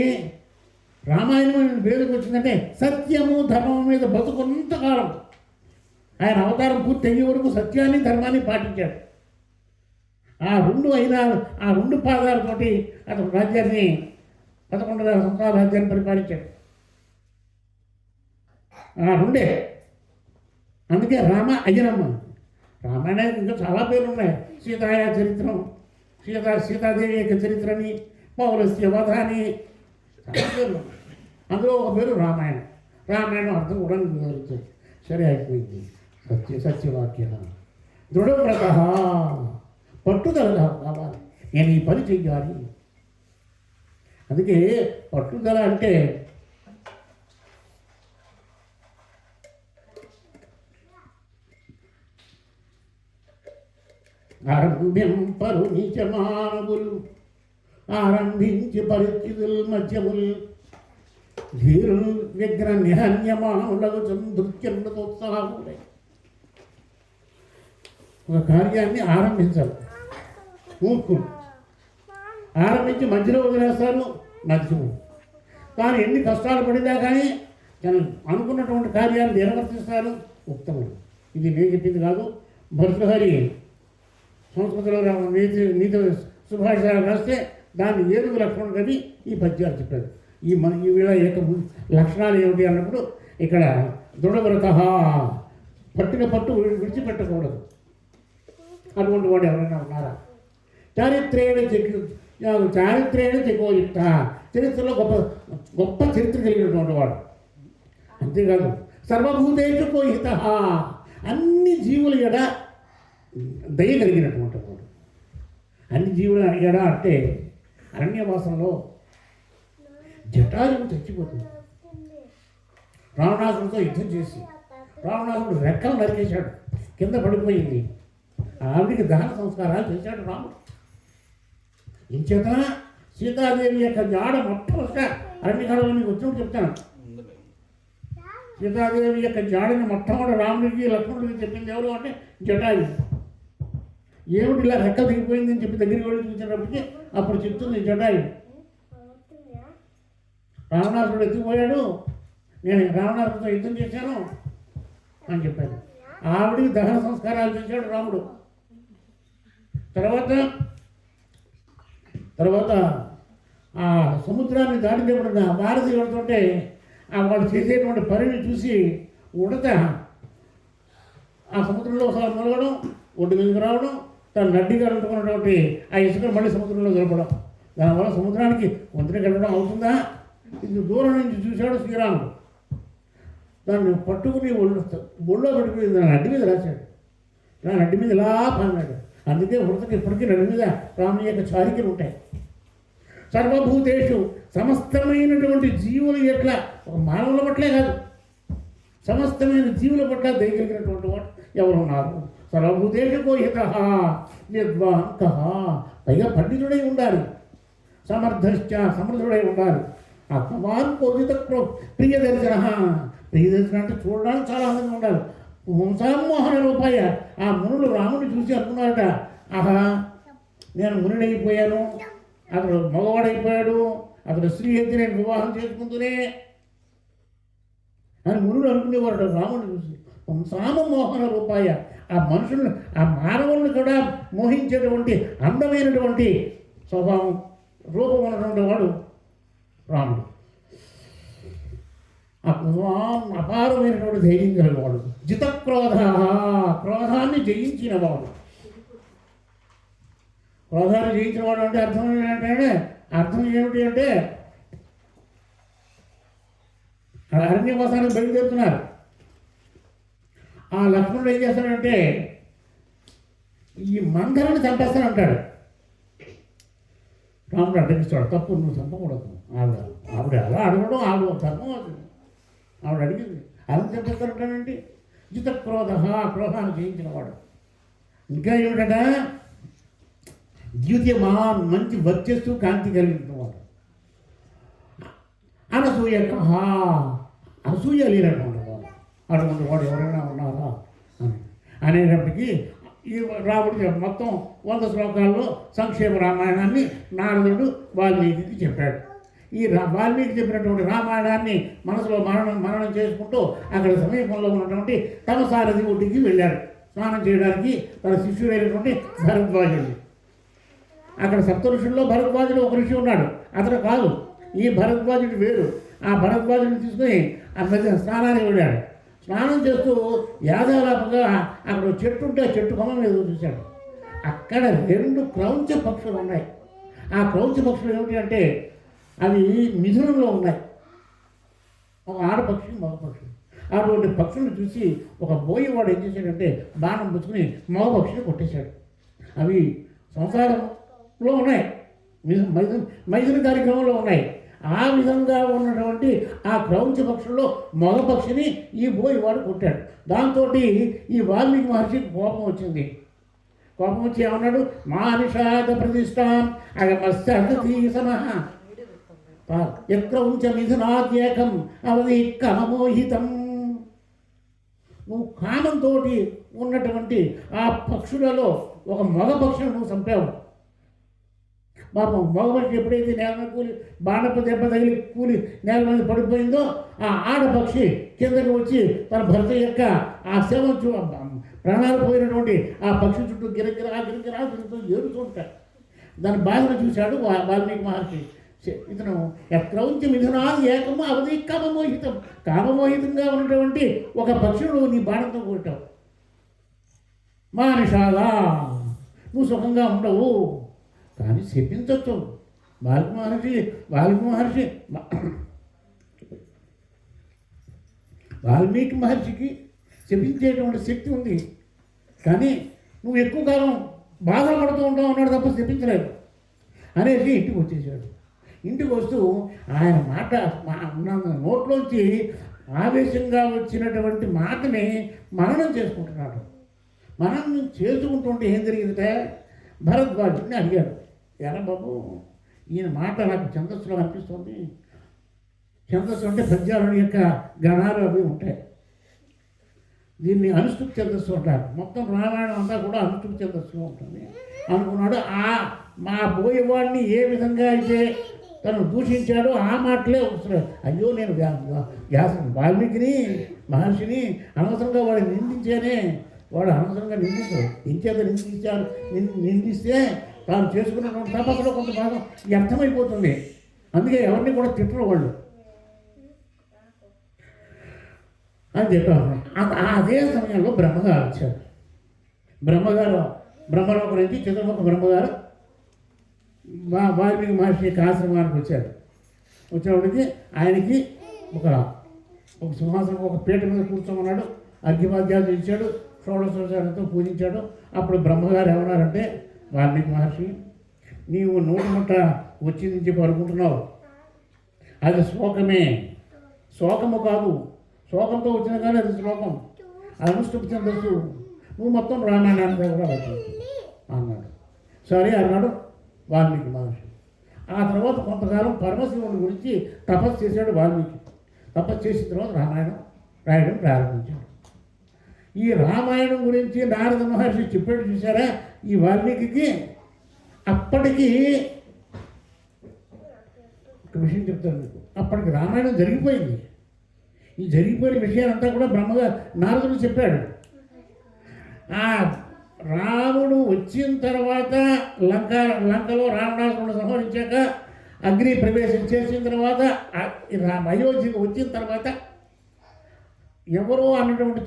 రామాయణం అనే పేరుకి వచ్చిందంటే సత్యము ధర్మం మీద బతుకున్నంతకాలం ఆయన అవతారం పూర్తి అయ్యే వరకు సత్యాన్ని ధర్మాన్ని పాటించాడు. ఆ రెండు పాదాలతోటి అతను రాజ్యాన్ని 11,000 సంవత్సరాల రాజ్యాన్ని పరిపాలించాడు. రెండే, అందుకే రామ అయ్యనమ్మ. రామాయణానికి ఇంకా చాలా పేర్లు ఉన్నాయి. సీతాయ చరిత్రం, సీతాదేవి యొక్క చరిత్రని, పౌరస్య వధ అని చాలా పేర్లు. అందులో ఒక పేరు రామాయణం. రామాయణం అర్థం కూడా జరుగుతుంది. సరే అయిపోయింది. సత్యవాక్య దృఢవ్రత, పట్టుదల కావాలి, నేను ఈ పని చెయ్యాలి. అందుకే పట్టుదల అంటే ఆరంభింపరు నీచమానవులు, ఆరంభించి పరిస్థితులు మధ్యములు, ధీరులు విగ్ర నిహన్యమానులకు నృత్యోత్సాహములై ఒక కార్యాన్ని ఆరంభించాలి. మూర్ఖులు ఆరంభించి మధ్యలో వదిలేస్తారు, మధ్యము. కానీ ఎన్ని కష్టాలు పడినా కానీ అనుకున్నటువంటి కార్యాలు నిర్వర్తిస్తారు ఉత్తముడు. ఇది నేను చెప్పింది కాదు, భర్తృహరి సంస్కృతిలో నీతి సుభాషితాలు రాస్తే దాన్ని ఏనుగు లక్షణం కవి ఈ పద్యాలు చెప్పారు. ఈ వీళ్ళ యొక్క లక్షణాలు ఏమిటి అన్నప్పుడు ఇక్కడ దృఢవ్రత, పట్టు విడిచిపెట్టకూడదు. అటువంటి వాడు ఎవరైనా ఉన్నారా? చారిత్రేణ చెకోయుక్త, చరిత్రలో గొప్ప చరిత్ర కలిగినటువంటి వాడు. అంతేకాదు సర్వభూతేషు కోహిత, అన్ని జీవుల ఎడ దయ కలిగినటువంటి వాడు. అన్ని జీవుల ఎడ అంటే అరణ్యవాసంలో జటాయువు చచ్చిపోతుంది. రావణాసుడితో యుద్ధం చేసి రావణాసుడు రెక్కలు నరికేశాడు, కింద పడిపోయింది. ఆవిడికి దహన సంస్కారాలు చేశాడు రాముడు. ఇంచేత సీతాదేవి యొక్క జాడ మొట్టమొదట అరణ్యకాలంలో మీకు వచ్చినప్పుడు చెప్తాను. సీతాదేవి యొక్క జాడని మొట్టమొదటి రాముడికి లక్ష్మణుడికి చెప్పింది ఎవరు అంటే జటాయువు. ఏమిటి ఇలా రెక్కలు దిగిపోయిందని చెప్పి దగ్గరికి వెళ్ళి చూసినప్పటికీ అప్పుడు చెప్తుంది జటాయువు, రావణాసుడు ఎత్తిపోయాడు, నేను రావణాసుడితో యుద్ధం చేశాను అని చెప్పాడు. ఆవిడికి దహన సంస్కారాలు చేశాడు రాముడు. తర్వాత ఆ సముద్రాన్ని దాటినప్పుడు భారతి వెళ్తుంటే వాడు చేసేటువంటి పనిని చూసి ఉడత ఆ సముద్రంలో ఒకసారి మొలగడం, ఒడ్డు మీదకి రావడం, తను నడ్డిగా ఉంటున్నటువంటి ఆ ఇసుకను మళ్ళీ సముద్రంలో దొరకడం. దానివల్ల సముద్రానికి వంతెన కట్టడం అవుతుందా? ఇది దూరం నుంచి చూశాడు శ్రీరాముడు. దాన్ని పట్టుకుని ఒళ్ళో పెట్టుకుని దాని అడ్డి మీద రాశాడు. దాని అడ్డి మీద ఇలా పన్నాడు. అందుకే ఉడతకి ఇప్పటికీ నడి మీద రాముని యొక్క చారికలు ఉంటాయి. సర్వభూతేషు, సమస్తమైనటువంటి జీవులు ఎట్లా, ఒక మానవుల పట్లే కాదు, సమస్తమైన జీవుల పట్ల దయగలిగినటువంటి వాడు ఎవరు ఉన్నారు? సర్వభూతేషు కోహిత విద్వాంక, పైగా పండితుడై ఉండాలి, సమర్థుడై ఉండాలి. ఆత్మవాన్ కోజిత ప్రియదర్శన, ప్రియదర్శన అంటే చూడడానికి చాలా అందంగా ఉండాలి. వంశామోహన రూపాయ, ఆ మునులు రాముడిని చూసి అనుకున్నారట, ఆహా నేను మునుడైపోయాను, అతడు మగవాడైపోయాడు, అతడు స్త్రీ అయితే నేను వివాహం చేసుకుంటూనే అని మునులు అనుకునేవారట రాముడిని చూసి. వంశామోహన రూపాయ, ఆ మనుషులను, ఆ మానవులను కూడా మోహించేటువంటి అందమైనటువంటి స్వభావం రూపం ఉన్నటువంటి వాడు రాముడు. అపారమైనటువంటి ధైర్యం కలిగినవాడు, జితక్రోధ, క్రోధాన్ని జయించిన వాడు. క్రోధాన్ని జయించిన వాడు అంటే అర్థం ఏంటంటే, అర్థం ఏమిటి అంటే అరణ్యవాసానికి బయలుదేరుతున్నారు. ఆ లక్ష్మణుడు ఏం చేస్తాడంటే ఈ మందరాన్ని చంపేస్తానంటాడు. రాముడు అడ్డగిస్తాడు, తప్పు, నువ్వు చంపకూడదు. ఆవిడ అలా అడగడం ఆవిడ ధర్మం అవుతుంది. ఆవిడ అడిగింది, అలా చంపేస్తానంటాడండి. జిత క్రోధ, క్రోధాన్ని జయించిన వాడు. ఇంకా ఏమిటట, ద్యుతిమాన్, మంచి వర్చస్సు కాంతి కలిగిన వాడు. అనసూయ, అసూయ లేనటువంటి వాడు. అటువంటి వాడు ఎవరైనా ఉన్నారా అని అనేటప్పటికీ ఈ రాముడు మొత్తం 100 శ్లోకాల్లో సంక్షేమ రామాయణాన్ని నారదుడు వాల్మీకి చెప్పాడు. ఈ వాల్మీకి చెప్పినటువంటి రామాయణాన్ని మనసులో మననం చేసుకుంటూ అక్కడ సమీపంలో ఉన్నటువంటి తమ సారథి ఒడ్డుకి వెళ్ళాడు స్నానం చేయడానికి, తన శిష్యుడైనటువంటి భరద్వాజుడు. అక్కడ సప్తఋషుల్లో భరద్వాజుడు ఒక ఋషి ఉన్నాడు, అతను కాదు, ఈ భరద్వాజుడు వేరు. ఆ భరద్వాజుడిని తీసుకుని ఆ మధ్య స్నానానికి వెళ్ళాడు. స్నానం చేస్తూ యాదాలాపంగా అక్కడ చెట్టు ఉంటే ఆ చెట్టు కొమ్మ మీద చూశాడు. అక్కడ 2 క్రౌంచ పక్షులు ఉన్నాయి. ఆ క్రౌంచ పక్షులు ఏమిటి అంటే అవి మిథునంలో ఉన్నాయి. ఒక ఆడపక్షి, మగపక్షి. అటువంటి పక్షులను చూసి ఒక బోయేవాడు ఏం చేశాడంటే బాణం పుచ్చుకుని మగపక్షిని కొట్టేశాడు. అవి సంసారంలో ఉన్నాయి, మైథున కార్యక్రమంలో ఉన్నాయి. ఆ విధంగా ఉన్నటువంటి ఆ క్రౌంచ పక్షుల్లో మగ పక్షిని ఈ బోయేవాడు కొట్టాడు. దాంతో ఈ వాల్మీకి మహర్షికి కోపం వచ్చింది. కోపం వచ్చి ఏమన్నాడు, మానిషాద ప్రతిష్టాం అగమస్తీసమ ఎక్రౌంచ మిథునాద్యేకం అవధి కామోహితం. నువ్వు కామంతో ఉన్నటువంటి ఆ పక్షులలో ఒక మగ పక్షిని నువ్వు చంపావు. పాపం మగపక్షి ఎప్పుడైతే నేల కూలి బాణపు దెబ్బ తగిలి కూలి నేల మీద పడిపోయిందో ఆ ఆడపక్షి కిందకి వచ్చి తన భర్త యొక్క ఆ శవం ప్రాణాలు పోయినటువంటి ఆ పక్షి చుట్టూ గిరగిరా తిరుగుతూ ఏడుతూ ఉంటాడు. దాని బాధను చూశాడు వాల్మీకి మహర్షి. ఇతను క్రౌంచ మిథునాది ఏకము అవధి కామమోహితం, కామమోహితంగా ఉన్నటువంటి ఒక పక్షుడు నీ బాణంతో కొట్టావు. మానిషాదా, నువ్వు సుఖంగా ఉండవు, కానీ శపించవచ్చు. వాల్మీకి మహర్షికి శపించేటువంటి శక్తి ఉంది, కానీ నువ్వు ఎక్కువ కాలం బాధపడుతూ ఉంటావు అన్నాడు తప్ప శపించలేదు అనేసి ఇంటికి వచ్చేసాడు. ఇంటికి వస్తూ ఆయన మాట నోట్లోంచి ఆవేశంగా వచ్చినటువంటి మాటని మననం చేసుకుంటున్నాడు. మననం చేసుకుంటుంటే ఏం జరిగిందంటే భరద్వాజుడిని అడిగాడు, ఎలా బాబు ఈయన మాట నాకు ఛందస్సులో అనిపిస్తుంది. ఛందస్సు అంటే పద్యాల యొక్క గణాలు అవి ఉంటాయి. దీన్ని అనుష్ఠుప్ ఛందస్సు అంటారు. మొత్తం రామాయణం అంతా కూడా అనుష్ఠుప్ ఛందస్సులో ఉంటుంది అనుకున్నాడు. మా బోయేవాడిని ఏ విధంగా అయితే తను దూషించాడో ఆ మాటలే వస్తున్నాడు. అయ్యో నేను వాల్మీకిని మహర్షిని అనవసరంగా వాడిని నిందించానే, వాడు అనవసరంగా నిందించాడు, ఇంచేత నిందిస్తే తాను చేసుకున్నటువంటి తపస్సులో కొంత భాగం వ్యర్థమైపోతుంది. అందుకే ఎవరిని కూడా తిట్టరు వాళ్ళు అని చెప్పారు. అదే సమయంలో బ్రహ్మగారు వచ్చారు. బ్రహ్మలోకం నుంచి చతుర్ముఖ బ్రహ్మగారు వాల్మీకి మహర్షి ఆశ్రమానికి వచ్చారు. వచ్చినప్పటికి ఆయనకి ఒక సింహాసనం ఒక పీట మీద కూర్చోమన్నాడు, అర్ఘ్యపాద్యాలు ఇచ్చాడు, షోడశోపచారంతో పూజించాడు. అప్పుడు బ్రహ్మగారు ఏమన్నారంటే, వాల్మీకి మహర్షి నీవు నోటి ముట్ట వచ్చి నుంచి పడుకుంటున్నావు, అది శ్లోకమే, శోకము కాదు. శోకంతో వచ్చిన కానీ అది శ్లోకం, అది అనుష్ఠుప్ ఛందస్సు, నువ్వు మొత్తం రామాయణాన్ని కూడా వచ్చావు అన్నాడు. సరే అన్నాడు వాల్మీకి మహర్షి. ఆ తర్వాత కొంతకాలం పరమశివుడి గురించి తపస్సు చేశాడు వాల్మీకి. తపస్సు చేసిన తర్వాత రామాయణం రాయడం ప్రారంభించాడు. ఈ రామాయణం గురించి నారద మహర్షి చెప్పాడు చూసారా ఈ వాల్మీకి. అప్పటికి ఒక విషయం చెప్తాను మీకు, అప్పటికి రామాయణం జరిగిపోయింది. ఈ జరిగిపోయిన విషయాలంతా కూడా బ్రహ్మగా నారదుడు చెప్పాడు. ఆ రాముడు వచ్చిన తర్వాత లంకలో రావణాసురుడు సంహరించాక అగ్ని ప్రవేశం చేసిన తర్వాత అయోధ్యకు వచ్చిన తర్వాత ఎవరో అన్నటువంటి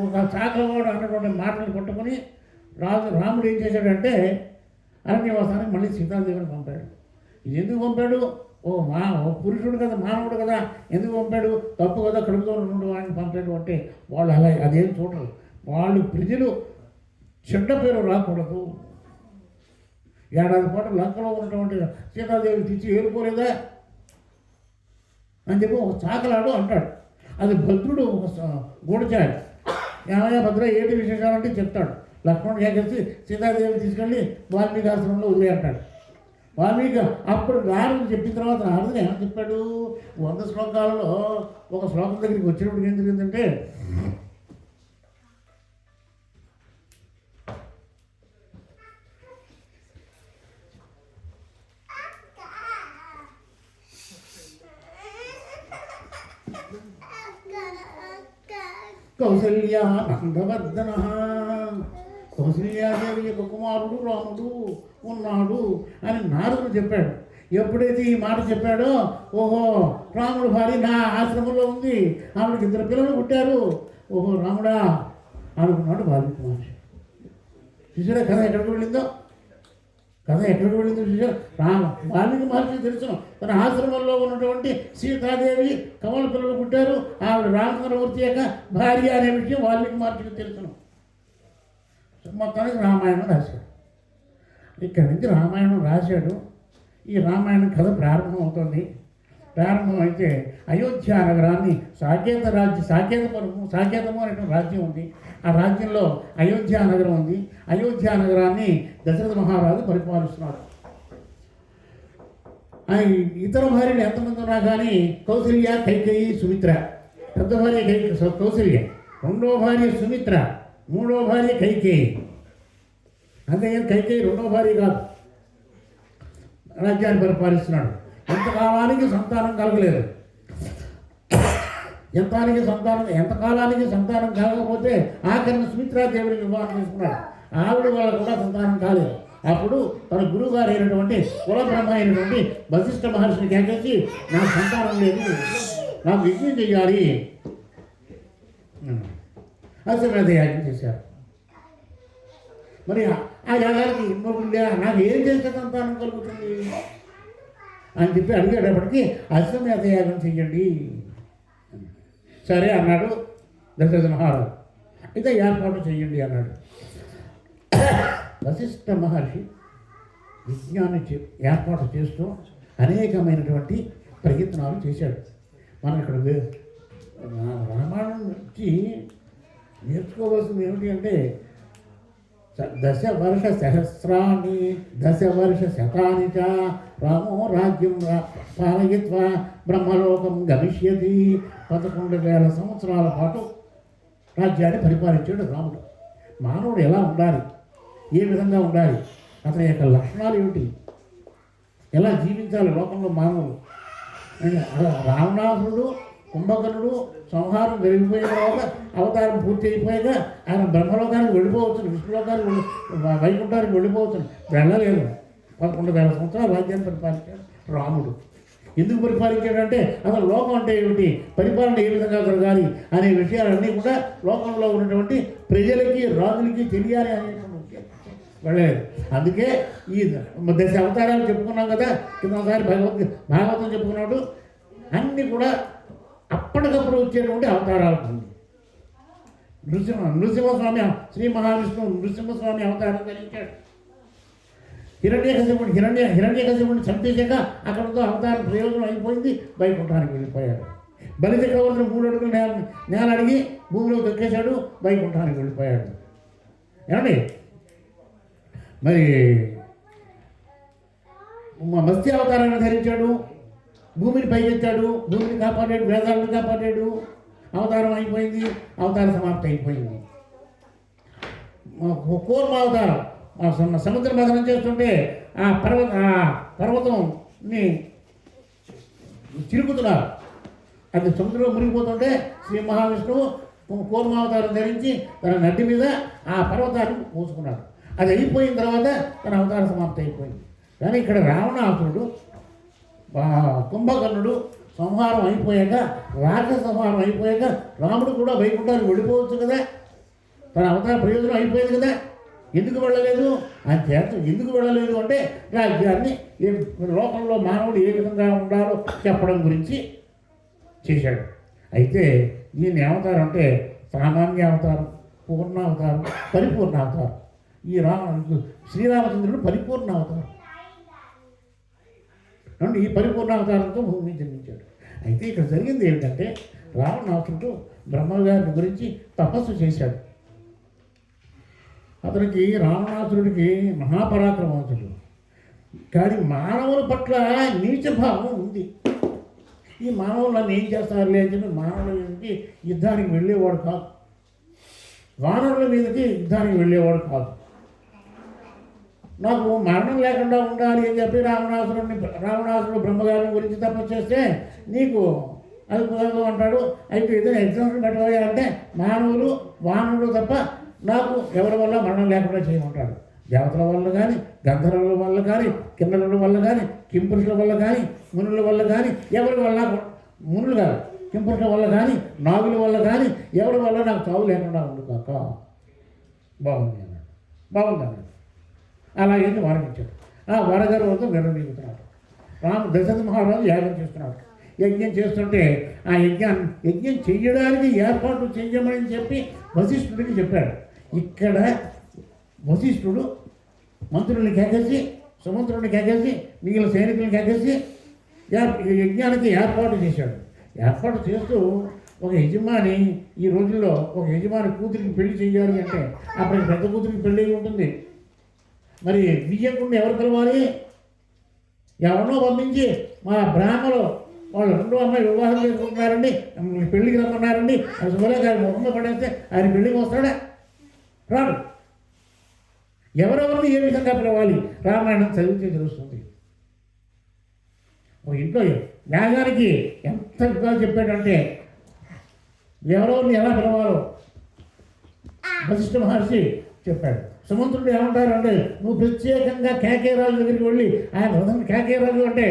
ఒక చాకలవాడు అన్నటువంటి మాటలు పట్టుకొని రాముడు ఏం చేశాడంటే అరణ్యవాసానికి మళ్ళీ సీతాదేవిని పంపాడు. ఇది ఎందుకు పంపాడు? ఓ పురుషుడు కదా, మానవుడు కదా, ఎందుకు పంపాడు? తప్పు కదా, కడుపుతో ఉండు వాడిని పంపాడు అంటే వాళ్ళు అలా అదేం చూడరు. వాళ్ళు ప్రజలు చెడ్డ పేరు రాకూడదు. ఏడాది పాటు లంకలో ఉన్నటువంటి సీతాదేవి తెచ్చి ఏరుకోలేదా అని చెప్పి ఒక చాకలాడు అంటాడు. అది భద్రుడు ఒక గూడచాడు. ఏమయ్యా భద్ర ఏంటి విశేషాలంటే చెప్తాడు. లక్ష్మణుడు ఏకేసి సీతాదేవిని తీసుకెళ్ళి వాల్మీకి ఆశ్రమంలో వదిలే అంటాడు. వాల్మీకి అప్పుడు నారదుడు చెప్పిన తర్వాత నారదుడు ఏమని చెప్పాడు? 100 శ్లోకాలలో ఒక శ్లోకం దగ్గరికి వచ్చినప్పుడు ఏం జరిగిందంటే, కౌసల్యా నందవర్ధన, కౌసల్యాదేవి యొక్క కుమారుడు రాముడు ఉన్నాడు అని నారదుడు చెప్పాడు. ఎప్పుడైతే ఈ మాట చెప్పాడో, ఓహో రాముడు భార్య నా ఆశ్రమంలో ఉంది, ఆవిడకి 2 పిల్లలు పుట్టారు, ఓహో రాముడా అనుకున్నాడు వాల్మీకి మహర్షి. చూసారా కథ ఎక్కడికి వెళ్ళిందో? చూసారు. వాల్మీకి మహర్షి తెలుసును తన ఆశ్రమంలో ఉన్నటువంటి సీతాదేవి కమల పిల్లలు పుట్టారు, ఆవిడ రామచంద్రమూర్తి యొక్క భార్య అనే విషయం వాల్మీకి మహర్షికి తెలుసును. మొత్తానికి రామాయణం రాశాడు. ఇక్కడి నుంచి రామాయణం రాశాడు. ఈ రామాయణం కథ ప్రారంభమవుతుంది. ప్రారంభమైతే అయోధ్య నగరాన్ని సాకేతము అనేటువంటి రాజ్యం ఉంది. ఆ రాజ్యంలో అయోధ్య నగరం ఉంది. అయోధ్య నగరాన్ని దశరథ మహారాజు పరిపాలిస్తున్నాడు. ఇతర భార్యలు ఎంతమంది ఉన్నా కానీ కౌసల్య, కైకేయి, సుమిత్ర. పెద్ద భార్య కౌసల్య, రెండో భార్య సుమిత్ర, మూడో భార్య కైకేయి. అంతేగాని కైకేయి రెండో భార్య కాదు. రాజ్యాన్ని పరిపాలిస్తున్నాడు. ఎంతకాలానికి సంతానం కలగలేదు. ఎంతకాలానికి సంతానం కలగకపోతే ఆఖరిని సుమిత్రాదేవిని వివాహం చేసుకున్నాడు. ఆవిడ వల్ల కూడా సంతానం కాలేదు. అప్పుడు తన గురువు గారు అయినటువంటి కులబ్రహ్మ అయినటువంటి వశిష్ఠ మహర్షిని కేకేసి, నాకు సంతానం లేదు, నాకు యజ్ఞం చెయ్యాలి. అశ్వమేధ యాగం చేశారు. మరి ఆ యాగానికి నాకు ఏం చేస్తే సంతానం కలుగుతుంది అని చెప్పి అడిగేటప్పటికీ అశ్వమేధ యాగం చెయ్యండి. సరే అన్నాడు దశరథ మహారాజు. అయితే ఏర్పాటు చెయ్యండి అన్నాడు. వశిష్ఠ మహర్షి విజ్ఞాన్ని ఏర్పాటు చేస్తూ అనేకమైనటువంటి ప్రయత్నాలు చేశాడు. మనం ఇక్కడ రామాయణం నుంచి నేర్చుకోవాల్సింది ఏమిటి అంటే, 10 వర్ష సహస్రాన్ని 10 వర్ష శతాని చ రామో రాజ్యం పాలయిత్వా బ్రహ్మలోకం గమిష్యతి. 11,000 సంవత్సరాల పాటు రాజ్యాన్ని పరిపాలించాడు రాముడు. మానవుడు ఎలా ఉండాలి, ఏ విధంగా ఉండాలి, అతని యొక్క లక్షణాలు ఏమిటి, ఎలా జీవించాలి లోకంలో మానవుడు. రావణాసురుడు, కుంభకర్ణుడు సంహారం జరిగిపోయిన తర్వాత అవతారం పూర్తి అయిపోయాక ఆయన బ్రహ్మలోకానికి వెళ్ళిపోవచ్చు, విష్ణులోకానికి వైకుంఠానికి వెళ్ళిపోవచ్చు. వెళ్ళలేదు. 11,000 సంవత్సరాలు రాజ్యాన్ని పరిపాలించాడు రాముడు. ఎందుకు పరిపాలించాడంటే అసలు లోకం అంటే ఏమిటి, పరిపాలన ఏ విధంగా జరగాలి అనే విషయాలన్నీ కూడా లోకంలో ఉన్నటువంటి ప్రజలకి, రాజులకి తెలియాలి అనేటువంటి వెళ్ళలేదు. అందుకే ఈ 10 అవతారాలు చెప్పుకున్నాం కదా, కిందసారి భాగవతం చెప్పుకున్నాడు. అన్నీ కూడా అప్పటికప్పుడు వచ్చేటువంటి అవతారాలు ఉంది. నృసింహస్వామి, శ్రీ మహావిష్ణువు నృసింహస్వామి అవతారం ధరించాడు. హిరణ్యకశిపుడిని చంపేశాక అక్కడితో అవతారం ప్రయోజనం అయిపోయింది, వైకుంఠానికి వెళ్ళిపోయాడు. బలి చక్రవర్తిని 3 అడుగులు నేల అడిగి భూమిలో దొక్కేశాడు, వైకుంఠానికి వెళ్ళిపోయాడు. ఏమండి మరి మత్స్య అవతారాన్ని ధరించాడు, భూమిని పైకెత్తాడు, భూమిని కాపాడాడు, వేదాలను కాపాడాడు. అవతారం అయిపోయింది, అవతార సమాప్తి అయిపోయింది. కూర్మ అవతారం సముద్ర మథనం చేస్తుంటే ఆ పర్వతంని చిరుకుతున్నారు. అది సముద్రంలో మునిగిపోతుంటే శ్రీ మహావిష్ణువు కూర్మావతారం ధరించి తన నడ్డి మీద ఆ పర్వతాన్ని పూసుకున్నాడు. అది అయిపోయిన తర్వాత తన అవతార సమాప్తి అయిపోయింది. కానీ ఇక్కడ రావణాసురుడు కుంభకర్ణుడు సంహారం అయిపోయాక, రాక్షస సంహారం అయిపోయాక రాముడు కూడా వైకుంఠానికి వెళ్ళిపోవచ్చు కదా, తన అవతార ప్రయోజనం అయిపోయింది కదా, ఎందుకు వెళ్ళలేదు? ఆయన చేత ఎందుకు వెళ్ళలేదు అంటే రాజ్యాన్ని లోకంలో మానవుడు ఏ విధంగా ఉండాలో చెప్పడం గురించి చేశాడు. అయితే ఈయన అవతారం అంటే సామాన్య అవతారం, పూర్ణావతారం, పరిపూర్ణ అవతారం. ఈ శ్రీరామచంద్రుడు పరిపూర్ణ అవతారం అంటే ఈ పరిపూర్ణ అవతారంతో భూమిని జన్మించాడు. అయితే ఇక్కడ జరిగింది ఏంటంటే రావణాసురుడు బ్రహ్మగారిని గురించి తపస్సు చేశాడు. అతనికి రావణాసురుడికి మహాపరాక్రమవంతుడు, కానీ మానవుల పట్ల నీచభావం ఉంది. ఈ మానవులను ఏం చేస్తారు లేదని మానవుల మీదకి యుద్ధానికి వెళ్ళేవాడు కాదు, వానరుల మీదకి యుద్ధానికి వెళ్ళేవాడు కాదు. నాకు మరణం లేకుండా ఉండాలి అని చెప్పి రావణాసురుడు బ్రహ్మగారిని గురించి తపస్సు చేస్తే నీకు అది కుదరదు అంటాడు. అయితే ఏదైనా ఎగ్జాంపుల్ పెట్టవాలి అంటే మానవులు వానరులు తప్ప నాకు ఎవరి వల్ల మరణం లేకుండా చేయమంటాడు. దేవతల వల్ల కానీ, గంధర్వుల వల్ల కానీ, కిన్నరుల వల్ల కానీ, కింపురుషుల వల్ల కానీ, మునుల వల్ల కానీ, ఎవరి వల్ల మునులు కాదు కింపురుషుల వల్ల కానీ, నాగుల వల్ల కానీ, ఎవరి వల్ల నాకు చావు లేకుండా ఉండు కాక. బాగుంది అన్నాడు. అలాగే వరమిచ్చాడు. ఆ వరగర్వంతో విరమిగుతున్నాడు. దశరథ మహారాజు యాగం చేస్తున్నాడు. యజ్ఞం చేస్తుంటే ఆ యజ్ఞం చెయ్యడానికి ఏర్పాటు చెయ్యమని చెప్పి వశిష్ఠుడికి చెప్పాడు. ఇక్కడ వశిష్ఠుడు మంత్రుల్ని కేకేసి, సుమంత్రుడిని కేకేసి, మిగిలిన సైనికులను కేకేసి యజ్ఞానికి ఏర్పాటు చేశాడు. ఏర్పాటు చేస్తూ ఒక యజమాని, ఈ రోజుల్లో ఒక యజమాని కూతురికి పెళ్లి చేయాలి అంటే అప్పటికి పెద్ద కూతురికి పెళ్ళి ఉంటుంది. మరి విజయకుండా ఎవరు పిలవాలి? ఎవరినో పంపించి మా బ్రాహ్మలో వాళ్ళు రెండో అమ్మాయి వివాహం చేసుకుంటున్నారండి, పెళ్లికి రమ్మన్నారండి, అది శుభలేఖ మొహమ్మ పడేస్తే ఆయన పెళ్లికి వస్తాడా? రాడు. ఎవరెవరిని ఏ విధంగా పిలవాలి రామాయణం చదివితే తెలుస్తుంది. ఒక ఇంట్లో యాగానికి ఎంత చెప్పాడంటే ఎవరెవరిని ఎలా పిలవాలో వశిష్ఠ మహర్షి చెప్పాడు. సుమంత్రుడు ఏమంటారంటే నువ్వు ప్రత్యేకంగా కేకేరాజు దగ్గరికి వెళ్ళి, ఆయన కేకేరాజు అంటే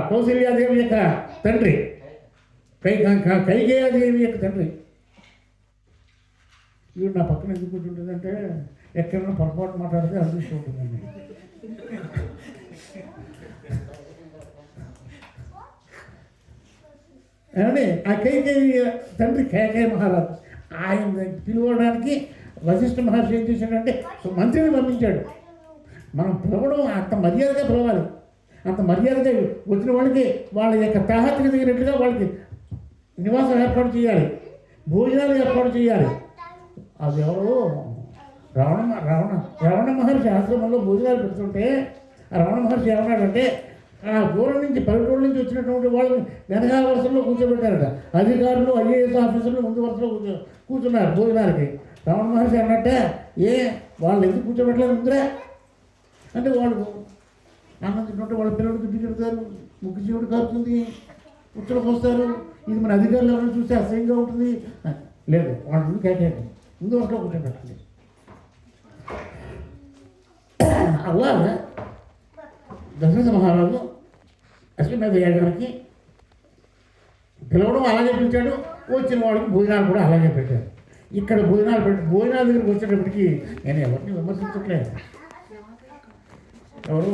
కౌశల్యాదేవి యొక్క తండ్రి, కైకేయాదేవి యొక్క తండ్రి. వీడు నా పక్కన ఎందుకు ఉంటుందంటే ఎక్కడైనా పొరపాటు మాట్లాడితే అదృష్టం ఉంటుందండి. ఏమండి ఆ కైకేయ తండ్రి కేకేయ మహారాజు, ఆయన పిలవడానికి వశిష్ఠ మహర్షి ఏం చేశాడంటే మంత్రిని పంపించాడు. మనం పిలవడం అంత మర్యాదగా పిలవాలి, అంత మర్యాదగా వచ్చిన వాళ్ళకి వాళ్ళ యొక్క తాహత్తుకి తగినట్టుగా వాళ్ళకి నివాసం ఏర్పాటు చేయాలి, భోజనాలు ఏర్పాటు చేయాలి. అది ఎవరు రమణ మహర్షి ఆశ్రమంలో భోజనాలు పెడుతుంటే ఆ రమణ మహర్షి ఏమన్నాడంటే ఆ దూరం నుంచి పల్లెటూరు నుంచి వచ్చినటువంటి వాళ్ళని వెనకాల వరుసలో కూర్చోబెట్టారట. అధికారులు ఐఏఎస్ ఆఫీసర్లు ముందు వరుసలో కూర్చున్నారు భోజనాలకి. రమణ మహర్షి అన్నట్టే వాళ్ళు ఎందుకు కూర్చోబెట్టలేదు ముందురా అంటే వాళ్ళు అన్నం తింటుంటే వాళ్ళ పిల్లలు తిట్టి తిడతారు, ముగ్గు జీవుడు కారుతుంది, ఉచ్చలకు వస్తారు, ఇది మన అధికారులు ఎవరైనా చూస్తే అసహ్యంగా ఉంటుంది. లేదు, వాళ్ళ ముందు కేటాయండి, ముందు వరుసలో కూర్చోబెట్టండి. అలాగే దశరథ మహారాజు అశ్వమేధ యాగానికి పిలవడం అలాగే పిలిచాడు, వచ్చిన వాళ్ళకి భోజనాలు కూడా అలాగే పెట్టారు. ఇక్కడ భోజనాల దగ్గరికి వచ్చేటప్పటికి నేను ఎవరిని విమర్శించట్లేదు. ఎవరు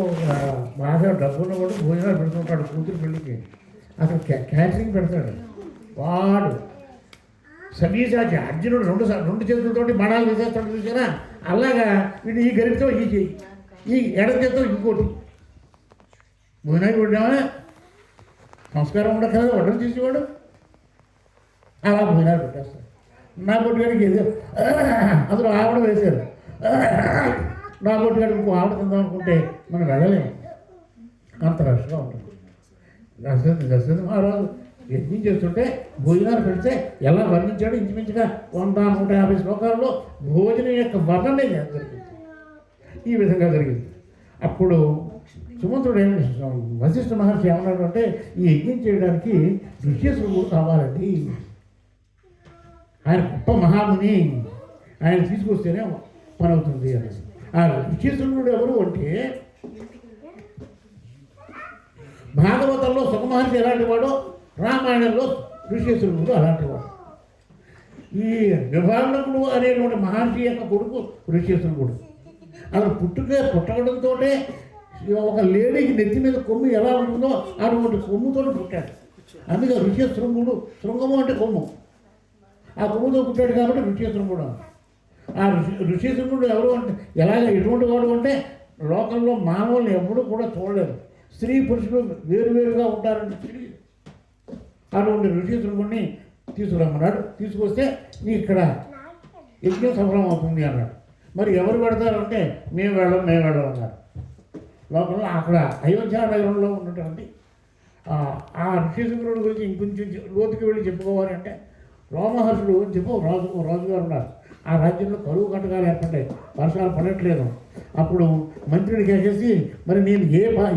బాగా డబ్బున్న వాడు భోజనాలు పెడుతుంటాడు కూతురు పెళ్ళికి, అసలు క్యాటరింగ్ పెడతాడు వాడు. సమీజాకి అర్జునుడు రెండు చేతులతోటి బాణాలు వేసేస్తాడు చూసారా, అలాగా వీడు ఈ గరిటతో ఈ చేయి, ఈ ఎడ చేతితో ఇంకోటి భోజనానికి కొట్టామా సంస్కారం ఉండదు కదా వడ్డం చేసేవాడు, అలా భోజనాలు పెట్టేస్తాడు. నా పొట్టుగాడికి ఏదో అందులో ఆవిడ వేశారు, నా పొట్టుగాడికి ఇంకో ఆవిడ తిందాం అనుకుంటే మనం వెళ్ళలేము, అంత రష్గా ఉంటుంది. దశరథ మహారాజు యజ్ఞం చేస్తుంటే భోజనాలు పెడితే ఎలా వర్ణించాడు, ఇంచుమించుగా 100-150 శ్లోకాల్లో భోజనం యొక్క వర్ణనే జరిగింది. ఈ విధంగా జరిగింది. అప్పుడు సుమంత్రుడు వశిష్ఠ మహర్షి ఏమన్నాడు అంటే ఈ యజ్ఞం చేయడానికి ఋష్యశృంగుడు కావాలండి. ఆయన గొప్ప మహాముని, ఆయన తీసుకొస్తేనే పని అవుతుంది అని. ఆ ఋషీశ్వరుడు ఎవరు అంటే భాగవతంలో సుఖమహర్షి ఎలాంటి వాడో రామాయణంలో ఋషీశ్వరుడు అలాంటి వాడు. ఈ విభాండకుడు అనేటువంటి మహర్షి యొక్క కొడుకు ఋషీశ్వరుడు. అతను పుట్టడంతో ఒక లేడీకి నెత్తి మీద కొమ్ము ఎలా ఉంటుందో అటువంటి కొమ్ముతో పుట్టాడు. అందుకే ఋషీశృంగుడు, శృంగము అంటే కొమ్ము, ఆ కొమ్ముతో పుట్టాడు కాబట్టి ఋషీశృంగుడు. ఆ ఋషీశృంగుడు ఎవరు అంటే ఎటువంటి వాడు అంటే లోకంలో మానవుల్ని ఎప్పుడూ కూడా చూడలేదు. స్త్రీ పురుషులు వేరువేరుగా ఉంటారని తెలియదు. అటువంటి ఋషీశృంగుడిని తీసుకురమ్మన్నాడు. తీసుకొస్తే నీ ఇక్కడ యజ్ఞం సఫలం అవుతుంది అన్నాడు. మరి ఎవరు పెడతారంటే మేము వెళ్ళం అన్నారు. లోపల అక్కడ అయోధ్య నగరంలో ఉన్నటువంటి ఆ ఋషీశృంగుడి గురించి ఇంకొంచెం లోతుకి వెళ్ళి చెప్పుకోవాలి అంటే రోమహర్షుడు చెప్పు రాజుగారు ఉన్నారు. ఆ రాజ్యంలో కరువు కట్టగాలు ఏర్పడ్డాయి, వర్షాలు పడట్లేదు. అప్పుడు మంత్రిని కేసేసి మరి నేను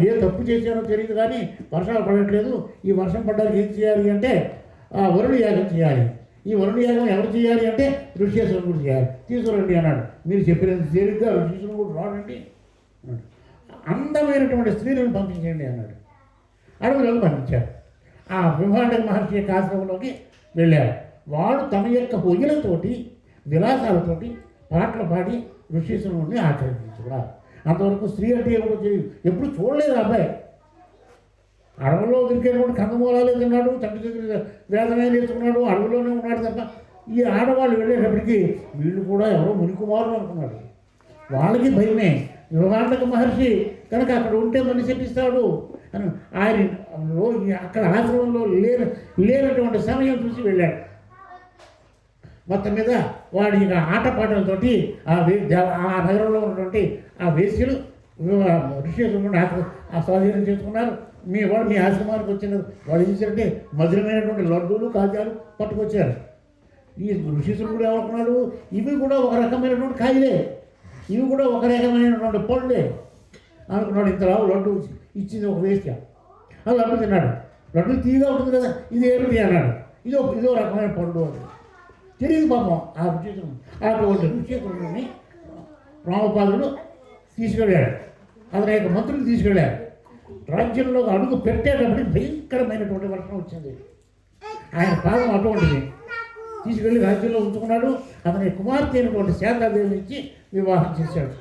ఏ తప్పు చేశానో తెలియదు కానీ వర్షాలు పడట్లేదు, ఈ వర్షం పడ్డానికి ఏం చేయాలి అంటే వరుణ యాగం చేయాలి. ఈ వరుణ యాగం ఎవరు చేయాలి అంటే ఋషీశృంగుడు చేయాలి, తీసుకురండి అన్నాడు. మీరు చెప్పినంత తేలిగ్గా ఋషీశృంగుడు రాడండి, అందమైనటువంటి స్త్రీలను పంపించండి అన్నాడు. అడవులకు పంపించారు. ఆ బ్రహ్మాండ మహర్షి యొక్క ఆశ్రమంలోకి వెళ్ళారు. వాడు తమ యొక్క పొయ్యిలతోటి విలాసాలతోటి పాటలు పాడి ఋషీశృంగుడిని ఆచరించుకున్నారు. అంతవరకు స్త్రీ అంటే ఏమిటో తెలియదు, ఎప్పుడు చూడలేదు అబ్బాయి. అడవులో దొరికేటువంటి కందమూలాలే తిన్నాడు, తండ్రి దగ్గర వేదమే నేర్చుకున్నాడు, అడవులోనే ఉన్నాడు తప్ప ఈ ఆడవాళ్ళు వెళ్ళేటప్పటికీ వీళ్ళు కూడా ఎవరో మునికుమారులు అనుకున్నాడు. వాళ్ళకి భయమే. యుగాండక మహర్షి కనుక అక్కడ ఉంటే మళ్ళీ చెప్పిస్తాడు అని ఆయన అక్కడ ఆశ్రమంలో లేనటువంటి సమయం చూసి వెళ్ళాడు. మొత్తం మీద వాడి ఇక ఆటపాటలతోటి ఆ నగరంలో ఉన్నటువంటి ఆ వేశ్యలు ఋషీశృంగుడిని స్వాధీనం చేసుకున్నారు. మీ ఆశ్రమానికి వచ్చిన వాడు ఏం చేశారంటే మధురమైనటువంటి లడ్డూలు కాజాలు పట్టుకొచ్చారు. ఈ ఋషీశృంగుడు ఏమనుకున్నాడు, ఇవి కూడా ఒక రకమైనటువంటి కాయలే, ఇవి కూడా ఒక రకమైనటువంటి పళ్ళే అనుకున్నాడు. ఇంతలావు లడ్డు ఇచ్చింది ఒక వేశ్య, అది లడ్డు తిన్నాడు. లడ్డు తీగా ఉంటుంది కదా, ఇది ఏమిటి అన్నాడు. ఇదో రకమైన పండు అని తెలియదు పాపం ఆ ఋషీశృంగుడు. అటువంటి ఋషీశృంగుడిని రామపాదుడు తీసుకెళ్ళాడు, అతని యొక్క మంత్రులు తీసుకెళ్ళారు. రాజ్యంలో అడుగు పెట్టేటప్పటికి భయంకరమైనటువంటి వర్షం వచ్చింది. ఆయన పాదం అటువంటిది తీసుకెళ్ళి రాజ్యంలో ఉంచుకున్నాడు. అతని కుమార్తె అయినటువంటి శాంతాదేవిని ఇచ్చి వివాహం చేశాడు.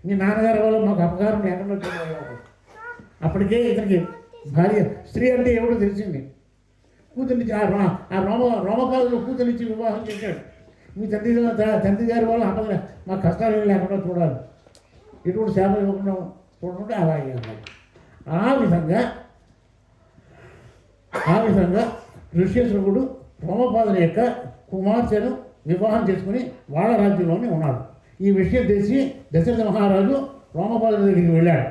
మీ నాన్నగారి వల్ల మాకు అపకారం లేకుండా చూడాలి. అప్పటికే ఇతనికి భార్య స్త్రీ అంటే ఎవడో తెలిసింది. కూతురినిచ్చి ఆ రోమపాదులు కూతురినిచ్చి వివాహం చేశాడు. మీ తండ్రి గారి వల్ల అపద మా కష్టాలు ఏం లేకుండా చూడాలి, ఎటువంటి సేవ ఇవ్వకుండా చూడకుండా అలాగే అన్నాడు. ఆ విధంగా ఋషీశృంగుడు రోమపాదుని యొక్క కుమార్తెను వివాహం చేసుకుని వాళ్ళ రాజ్యంలోనే ఉన్నాడు. ఈ విషయం తెలిసి దశరథ మహారాజు రోమపాదుని దగ్గరికి వెళ్ళాడు.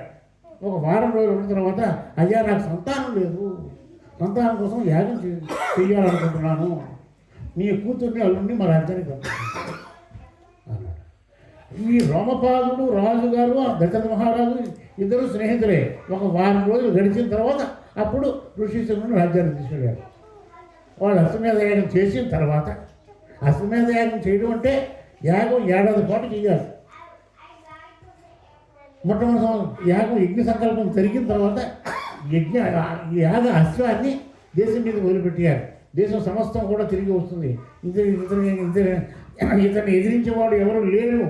ఒక వారం రోజులు ఉన్న తర్వాత, అయ్యా నాకు సంతానం లేదు, సంతానం కోసం యాగం చేయాలనుకుంటున్నాను, నీ కూతుర్ని అల్లుడిని మా రాజ్యానికి పంపించాను అన్నాడు. ఈ రోమపాదుడు రాజుగారు దశరథ మహారాజు ఇద్దరు స్నేహితులే. ఒక వారం రోజులు గడిచిన తర్వాత అప్పుడు ఋషీశృంగుడిని రాజ్యానికి తీసుకెళ్ళారు. వాళ్ళు అశ్వమేధ యాగం చేసిన తర్వాత, అశ్వమేధ యాగం చేయడం అంటే యాగం ఏడాది పాటు చేయాలి. మొట్టమొదటి యాగం యజ్ఞ సంకల్పం జరిగిన తర్వాత యాగ అశ్వాన్ని దేశం మీద వదిలిపెట్టారు. దేశం సమస్తం కూడా తిరిగి వస్తుంది. ఇతన్ని ఎదిరించేవాడు ఎవరు లేరు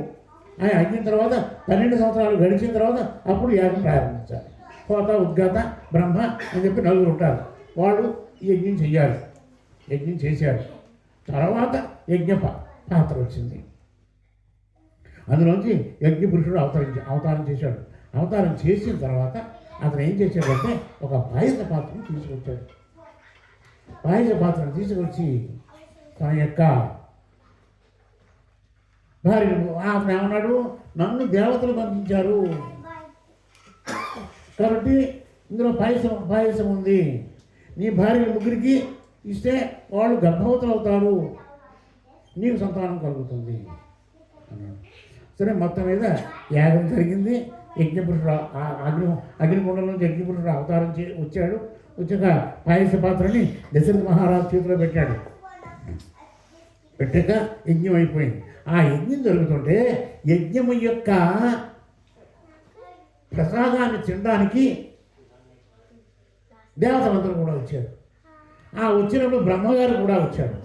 అని అయిన తర్వాత 12 సంవత్సరాలు గడిచిన తర్వాత అప్పుడు యాగం ప్రారంభించాలి. కోత, ఉద్గాత, బ్రహ్మ అని చెప్పి నలుగురు ఉంటారు. వాళ్ళు యజ్ఞం చెయ్యాలి. యజ్ఞం చేశారు. తర్వాత యజ్ఞ పాత్ర వచ్చింది. అందులోంచి యజ్ఞ పురుషుడు అవతారం చేశాడు. అవతారం చేసిన తర్వాత అతను ఏం చేశాడంటే ఒక పాయస పాత్రను తీసుకొచ్చాడు. పాయస పాత్రను తీసుకొచ్చి తన యొక్క భార్యను అతను ఏమన్నాడు, నన్ను దేవతలు పంపించారు కాబట్టి ఇందులో పాయసం ఉంది, నీ భార్య ముగ్గురికి ఇస్తే వాళ్ళు గర్భవతులు అవుతారు, నీకు సంతానం కలుగుతుంది అన్నాడు. సరే, మొత్తం మీద యాగం జరిగింది. యజ్ఞపురుషుడు అగ్నికుండం నుంచి యజ్ఞపురుషుడు అవతారం వచ్చాడు. వచ్చాక పాయస పాత్రని దశరథ మహారాజు చేతిలో పెట్టాడు. పెట్టాక యజ్ఞం అయిపోయింది. ఆ యజ్ఞం జరుగుతుంటే యజ్ఞము యొక్క ప్రసాదాన్ని తినడానికి దేవతలందరూ కూడా వచ్చారు. ఆ వచ్చినప్పుడు బ్రహ్మగారు కూడా వచ్చారు.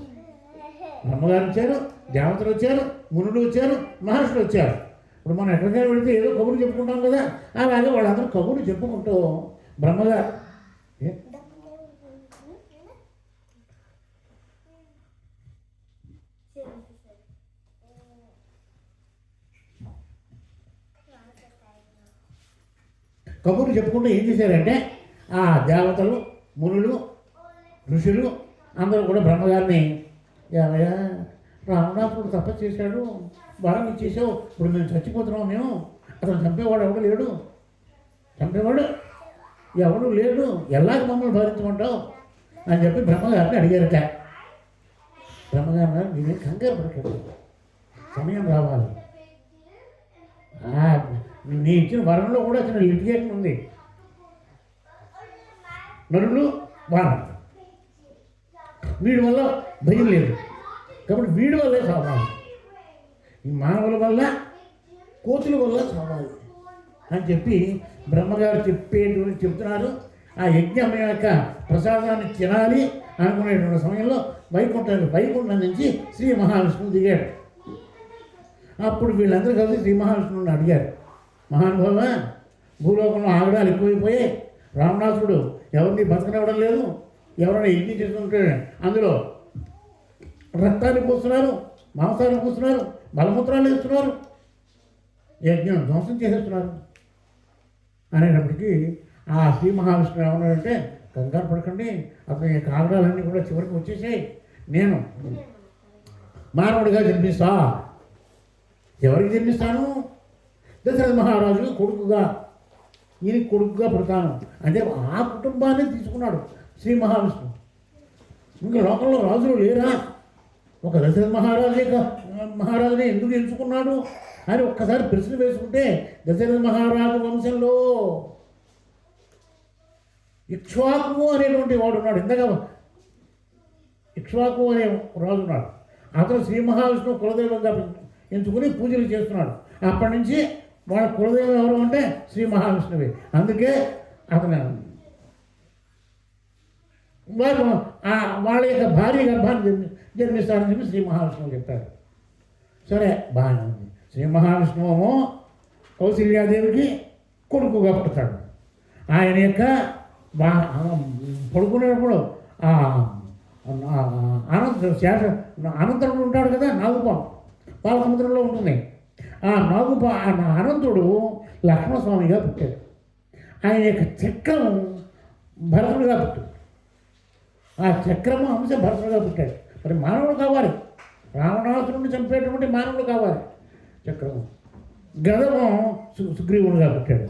బ్రహ్మగారు వచ్చారు, దేవతలు వచ్చారు, మునులు వచ్చారు, మహర్షులు వచ్చారు. ఇప్పుడు మనం ఎక్కడికైనా వెళితే ఏదో కబుర్లు చెప్పుకుంటాం కదా, అలాగే వాళ్ళందరూ కబుర్లు చెప్పుకుంటూ బ్రహ్మగారు కబుర్లు చెప్పుకుంటూ ఏం చేశారంటే ఆ దేవతలు, మునులు, ఋషులు అందరూ కూడా బ్రహ్మగారిని ఏమయ్యా రావణాసురుడు తపస్సు చేశాడు, వరం ఇచ్చేసావు, ఇప్పుడు మేము చచ్చిపోతున్నాం, మేము అతను చంపేవాడు ఎవడు లేడు, చంపేవాడు ఎవడు లేడు, ఎలాగ మమ్మల్ని భరించమంటావు అని చెప్పి బ్రహ్మగారిని అడిగారట. బ్రహ్మగారు నేనే కంగారు పడకూడదు, సమయం రావాలి. నీ ఇచ్చిన వరంలో కూడా చిన్న లిటిగేషన్ ఉంది. నరులు వానరు, వీడి వల్ల భయం లేదు కాబట్టి వీడి వల్లే సావాలి, ఈ మానవుల వల్ల కోతుల వల్ల సావాలి అని చెప్పి బ్రహ్మగారు చెప్తున్నారు. ఆ యజ్ఞం యొక్క ప్రసాదాన్ని తినాలి అనుకునేటువంటి సమయంలో వైకుంఠం నుంచి శ్రీ మహావిష్ణువు దిగాడు. అప్పుడు వీళ్ళందరూ కలిసి శ్రీ మహావిష్ణువుని అడిగారు, మహానుభావ భూలోకంలో ఆగడాలు ఎక్కువైపోయాయి, రావణాసురుడు ఎవరిని బతకనివ్వడం లేదు, ఎవరైనా యజ్ఞం చేస్తుంటే అందులో రక్తాన్ని పూస్తున్నారు, మాంసాన్ని పూస్తున్నారు, బలమూత్రాలు ఇస్తున్నారు, యజ్ఞం ధ్వంసం చేసేస్తున్నారు అనేటప్పటికీ ఆ శ్రీ మహావిష్ణువు ఏమన్నాడంటే కంగారు పడకండి, అతని యొక్క ఆగడాలన్నీ కూడా చివరికి వచ్చేసాయి, నేను మానవుడిగా జన్మిస్తా. ఎవరికి జన్మిస్తాను? దశరథ మహారాజుకి కొడుకుగా, ఈయనకి కొడుకుగా పుడతాను అంటే ఆ కుటుంబాన్ని తీసుకున్నాడు శ్రీ మహావిష్ణువు. ఇంకా లోకంలో రాజులు లేరా, ఒక దశరథ మహారాజుని ఎందుకు ఎంచుకున్నాడు అని ఒక్కసారి ప్రశ్న వేసుకుంటే దశరథ మహారాజు వంశంలో ఇక్ష్వాకు అనేటువంటి వాడు ఉన్నాడు. ఇంతగా ఇక్ష్వాకు అనే రాజు ఉన్నాడు. అతను శ్రీ మహావిష్ణువు కులదైవంగా ఎంచుకుని పూజలు చేస్తున్నాడు. అప్పటి నుంచి వాళ్ళ కులదైవం ఎవరు అంటే శ్రీ మహావిష్ణువే. అందుకే అతను వాళ్ళ యొక్క భార్య గర్భాన్ని జన్మిస్తారని చెప్పి శ్రీ మహావిష్ణువు చెప్పారు. సరే బాగానే ఉంది. శ్రీ మహావిష్ణువు కౌశల్యాదేవికి కొడుకుగా పుడతాడు. ఆయన యొక్క పడుకునేటప్పుడు అనంతరుడు ఉంటాడు కదా, నాగుపాము పాలసముద్రంలో ఉంటుంది. ఆ అనంతుడు లక్ష్మణస్వామిగా పుట్టాడు. ఆయన యొక్క చక్రం భరతుడిగా పుట్టాడు. ఆ చక్రము అంశ భరతుడిగా పుట్టాడు. మరి మానవుడు కావాలి, రావణాసురుడిని చంపేటువంటి మానవుడు కావాలి. చక్రము గదము సుగ్రీవుడిగా పుట్టాడు.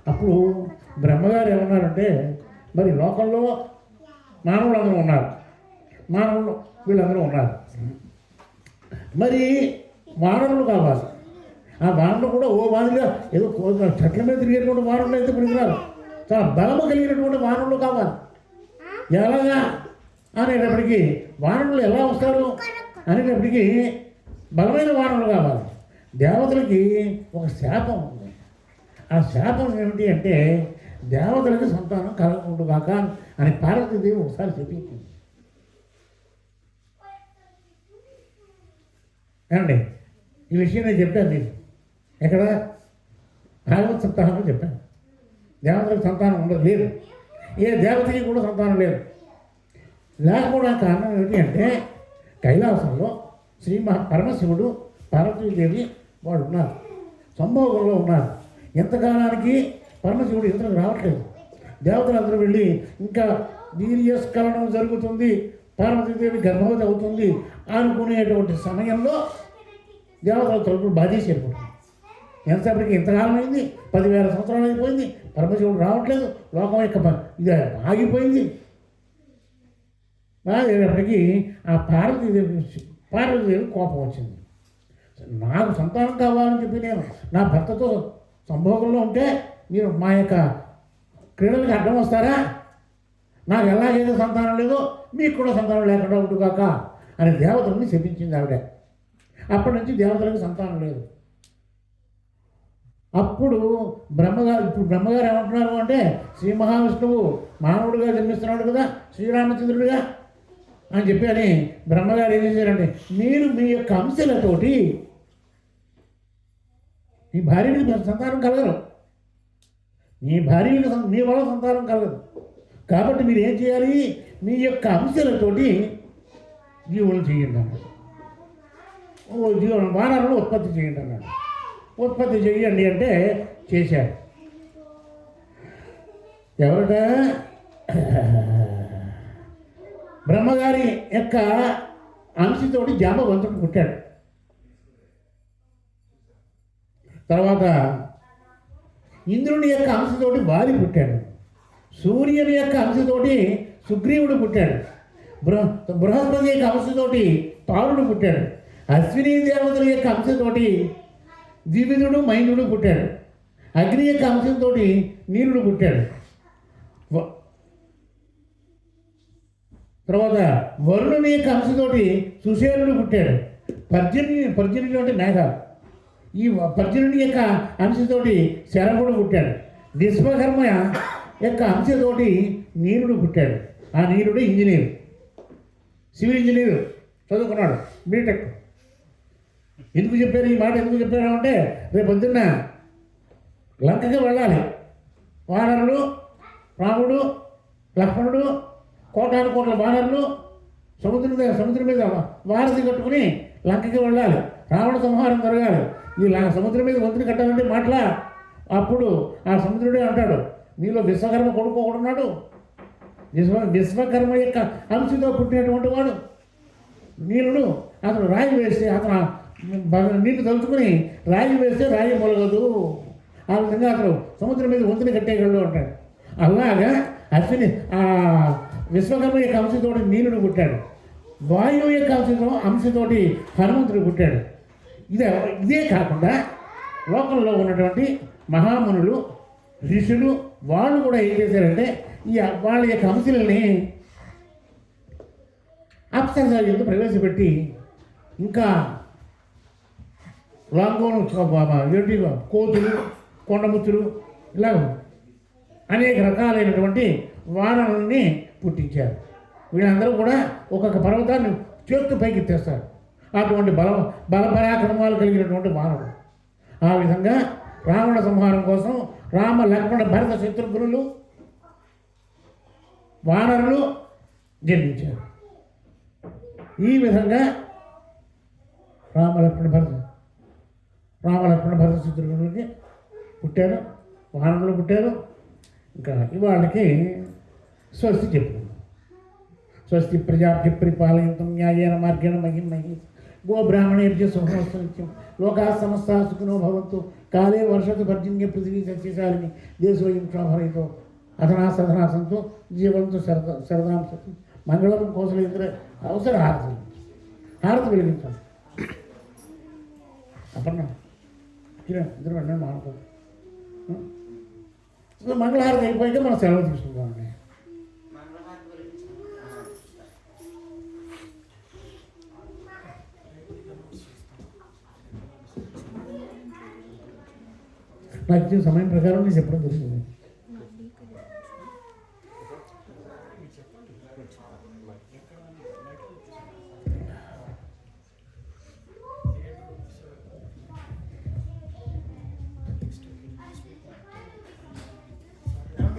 అప్పుడు బ్రహ్మగారు ఏమన్నారంటే మరి లోకంలో మానవులందరూ ఉన్నారు, మానవులు వీళ్ళందరూ ఉన్నారు, మరి వానరులు కావాలి. ఆ వానరులు కూడా ఓ మాదిరిగా ఏదో చెట్ల మీద తిరిగేటువంటి వానరులు అయితే పనికిరారు, చాలా బలము కలిగినటువంటి వానరులు కావాలి. ఎలాగా అనేటప్పటికీ వానరులు ఎలా వస్తారు అనేటప్పటికీ బలమైన వానరులు కావాలి. దేవతలకి ఒక శాపం ఉంది. ఆ శాపం ఏమిటి అంటే దేవతలకి సంతానం కలగకుండా కాక అని పార్వతీదేవి ఒకసారి చెప్పింది. ఏమండి ఈ విషయం నేను చెప్పాను మీకు ఎక్కడ భాగవత సప్తాహంలో చెప్పాను. దేవతలకు సంతానం ఉండదు, లేదు, ఏ దేవతకి కూడా సంతానం లేదు. లేకపోవడానికి కారణం ఏమిటి అంటే కైలాసంలో పరమశివుడు పార్వతీదేవి వాడు ఉన్నారు, సంభోగంలో ఉన్నారు. ఎంతకాలానికి పరమశివుడు ఇంతకు రావట్లేదు. దేవతలందరూ వెళ్ళి ఇంకా వీర్యస్ఖలనం జరుగుతుంది, పార్వతీదేవి గర్భవతి అవుతుంది అనుకునేటువంటి సమయంలో దేవతల తలుపులు బాధేసి వెళ్ళిపోతుంది. ఎంతసేపటికి ఇంతకాలం అయింది, 10,000 సంవత్సరాలు అయిపోయింది, పరమశివుడు రావట్లేదు, లోకం యొక్క ఇది ఆగిపోయింది. అప్పటికి ఆ పార్వతీదేవి కోపం వచ్చింది. నాకు సంతానం కావాలని చెప్పి నేను నా భర్తతో సంభోగంలో ఉంటే మీరు మా యొక్క క్రీడలకు అడ్డం వస్తారా? నాకు ఎలాగైతే సంతానం లేదో మీకు కూడా సంతానం లేకుండా ఉంటుగాక అని దేవతల్ని శపించింది ఆవిడ. అప్పటి నుంచి దేవతలకు సంతానం లేదు. అప్పుడు బ్రహ్మగారు ఏమంటున్నారు అంటే, శ్రీ మహావిష్ణువు మానవుడిగా జన్మిస్తున్నాడు కదా, శ్రీరామచంద్రుడిగా అని చెప్పి అని బ్రహ్మగారు ఏం చేశారంటే, మీరు మీ యొక్క అంశాలతోటి మీ భార్యకి సంతానం కలగరు, మీ వల్ల సంతానం కలగదు. కాబట్టి మీరు ఏం చేయాలి, మీ యొక్క అంశాలతోటి జీవులు చేయండి అన్నాడు. వానరులు ఉత్పత్తి చేయండి అన్నాడు. ఉత్పత్తి చేయండి అంటే చేశారు. ఎవరట? బ్రహ్మగారి యొక్క అంశతోటి జాంబవంతుడు పుట్టాడు. తర్వాత ఇంద్రుని యొక్క అంశతోటి వాలి పుట్టాడు. సూర్యుని యొక్క అంశతోటి సుగ్రీవుడు పుట్టాడు. బృహస్పతి యొక్క అంశతోటి పారుడు పుట్టాడు. అశ్విని దేవతల యొక్క అంశతోటి ద్వివిధుడు మైందుడు పుట్టాడు. అగ్ని యొక్క అంశంతో నీరుడు పుట్టాడు. తర్వాత వరుణుని యొక్క అంశతోటి సుశేరుడు పుట్టాడు. పర్జన్యుడు అంటే మేఘాలు. ఈ పర్జన్యుని యొక్క అంశతోటి శరభుడు పుట్టాడు. విశ్వకర్మ యొక్క అంశతోటి నీరుడు పుట్టాడు. ఆ నీరుడు ఇంజనీరు, సివిల్ ఇంజనీరు చదువుకున్నాడు, బీటెక్. ఎందుకు చెప్పారు ఈ మాట? ఎందుకు చెప్పారు అంటే, రేపు పొద్దున్న లంకకి వెళ్ళాలి. వానరులు, రాముడు, లక్ష్మణుడు, కోటాను కోట్ల వానరులు సముద్రం మీద వారధి కట్టుకుని లంకకి వెళ్ళాలి. రావణ సంహారం జరగాలి. ఈ సముద్రం మీద వంతుని కట్టాలంటే మాటలా. అప్పుడు ఆ సముద్రుడే అంటాడు, నీలో విశ్వకర్మ కొడుకు ఒకడున్నాడు, విశ్వకర్మ యొక్క అంశతో పుట్టినటువంటి వాడు నీరుడు. అతను రాయి వేస్తే, అతను నీళ్ళు తలుచుకుని రాయి వేస్తే రాయి మొలగదు. ఆ విధంగా అతను సముద్రం మీద వంతుని కట్టేయగలడు అంటాడు. అలాగా అశ్విని విశ్వకర్మ యొక్క అంశతోటి నీరుడు పుట్టాడు. వాయువు యొక్క అంశతోటి హనుమంతుడు పుట్టాడు. ఇదే కాకుండా లోకంలో ఉన్నటువంటి మహామునులు, ఋషులు వాళ్ళు కూడా ఏం చేశారంటే, వాళ్ళ యొక్క అంశాలని అప్సరస ప్రవేశపెట్టి ఇంకా లాంగోను ఏంటి కోతులు, కొండముచ్చులు ఇలా అనేక రకాలైనటువంటి వానరుల్ని పుట్టించారు. వీళ్ళందరూ కూడా ఒక్కొక్క పర్వతాన్ని చేత్తు పైకి ఎత్తేస్తారు. అటువంటి బలపరాక్రమాలు కలిగినటువంటి వానరుడు. ఆ విధంగా రావణ సంహారం కోసం రామ లక్ష్మణ భరత శత్రుఘ్నులు వానరులు జన్మించారు. ఈ విధంగా రామ లక్ష్మణ భరత శత్రుఘ్నులకి పుట్టారు, వానరులు పుట్టారు. ఇంకా ఇవాళకి స్వస్తి చెప్పుకున్నాం. స్వస్తి ప్రజాభ్య పరిపాలయంతం న్యాయేన మార్గేణ మహిం మహి గోబ్రాహ్మణేభ్య శుభమస్తు నిత్యం లోకా సమస్తా సుఖినో భవంతు కాలే వర్షతు పర్జన్య పృథివీ సస్యశాలిని దేశోయం క్షోభరహితో అధనా సధనా సంతు జీవంతు శరదాం సతు మంగళం కోసలేంద్ర అవసర హారతి వెలిగించాలి. అపర్ణ ఇద్దరు అన్నీ మాట్లాడుతుంది. మంగళహారతి అయిపోయాక మనం సెలవు తీసుకుంటామండి. నాకు ఇచ్చిన సమయం ప్రకారం నేను చెప్పడం జరుగుతుంది.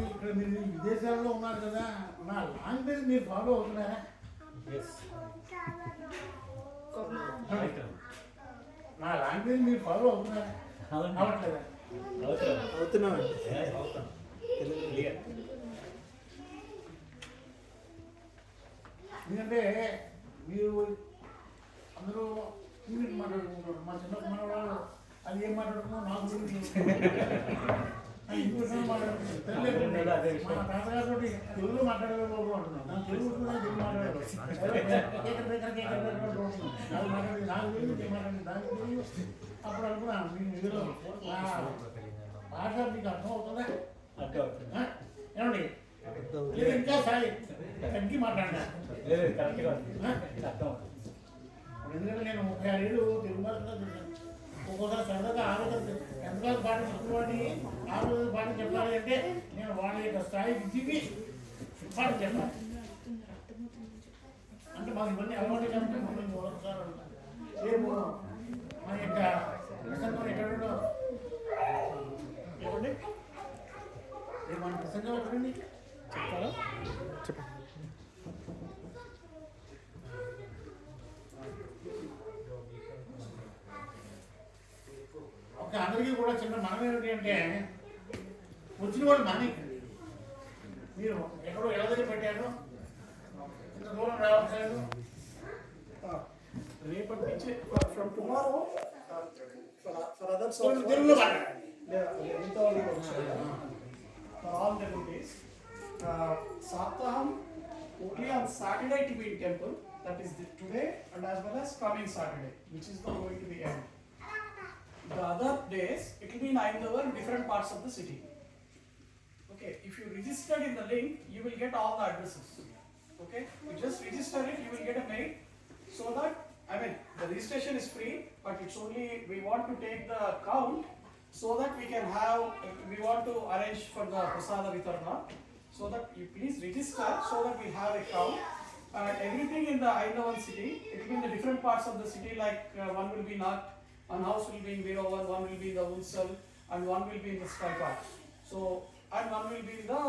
ఇక్కడ మీరు విదేశాల్లో ఉన్నారు కదా, నా లాంగ్వేజ్ మీరు ఫాలో అవుతున్నారా? నా లాంగ్వేజ్ మీరు ఫాలో అవుతున్నారా? అవట్లేదా? ఎందుకంటే మీరు అందరూ ఇంగ్లీష్ మాట్లాడుకుంటారు. మా చిన్న మనవాళ్ళు అది ఏం మాట్లాడుతున్నా నాకు ఇంగ్లీష్ మాట్లాడుతున్నారు. మా తాతగారితో తెలుగులో మాట్లాడలేదు అంటున్నాను. నాకు తెలుగు తెలుగు మాట్లాడారు. నాకు తెలుగు మాట్లాడి దానికి తెలుగు. అప్పుడు అనుకున్నా మీరు భాష మీకు అర్థం అవుతుందా? ఏమండి ఇంకా సాయి తగ్గి మాట్లాడినా ఎందుకంటే నేను 36 ఏళ్ళు తిరుమలలో తిన్నాను. ఒక్కోసారి సరదాగా ఆరోగ్యం ఎంతకాలం పాట చెప్పేవాడిని ఆరోగ్య పాట చెప్పాలి అంటే నేను వాళ్ళ యొక్క స్థాయికి దిగి పాట చెప్పాలి. అంటే మాకు ఇవన్నీ అలవాటు కాబట్టి మమ్మల్ని ఒకసారి రేపు మా యొక్క ప్రసంగం ఎక్కడో ఏమండి రేపు మన ప్రసంగం ఎక్కడండి చెప్తారా? చెప్పండి. ఓకే, అందరికీ కూడా చిన్న మనం ఏమిటి అంటే వచ్చిన వాళ్ళు మనకి మీరు ఎక్కడో ఎలా దగ్గర పెట్టారు, ఇంత దూరం రావట్లేదు. రేపటి నుంచి ఫ్రమ్ టుమారో ఫర్ అదర్స్ తెలుగులో for all devotees. Saptaham only on Saturday to be in temple, that is today and as well as coming Saturday, which is going to be end. The other days it will be in Aindavar in different parts of the city. Okay, if you registered in the link, you will get all the addresses. Okay, you just register it, you will get a mail, so that the registration is free, but it's only we want to take the count so that we want to arrange for the prasada vitarna, so that you please register so that we have a count. Everything in the Aindavan city, it will be in the different parts of the city, like one will be Nag, one house will be in Veeravan, one will be in the Unsal, and one will be in the Sky Park. So, and one will be in the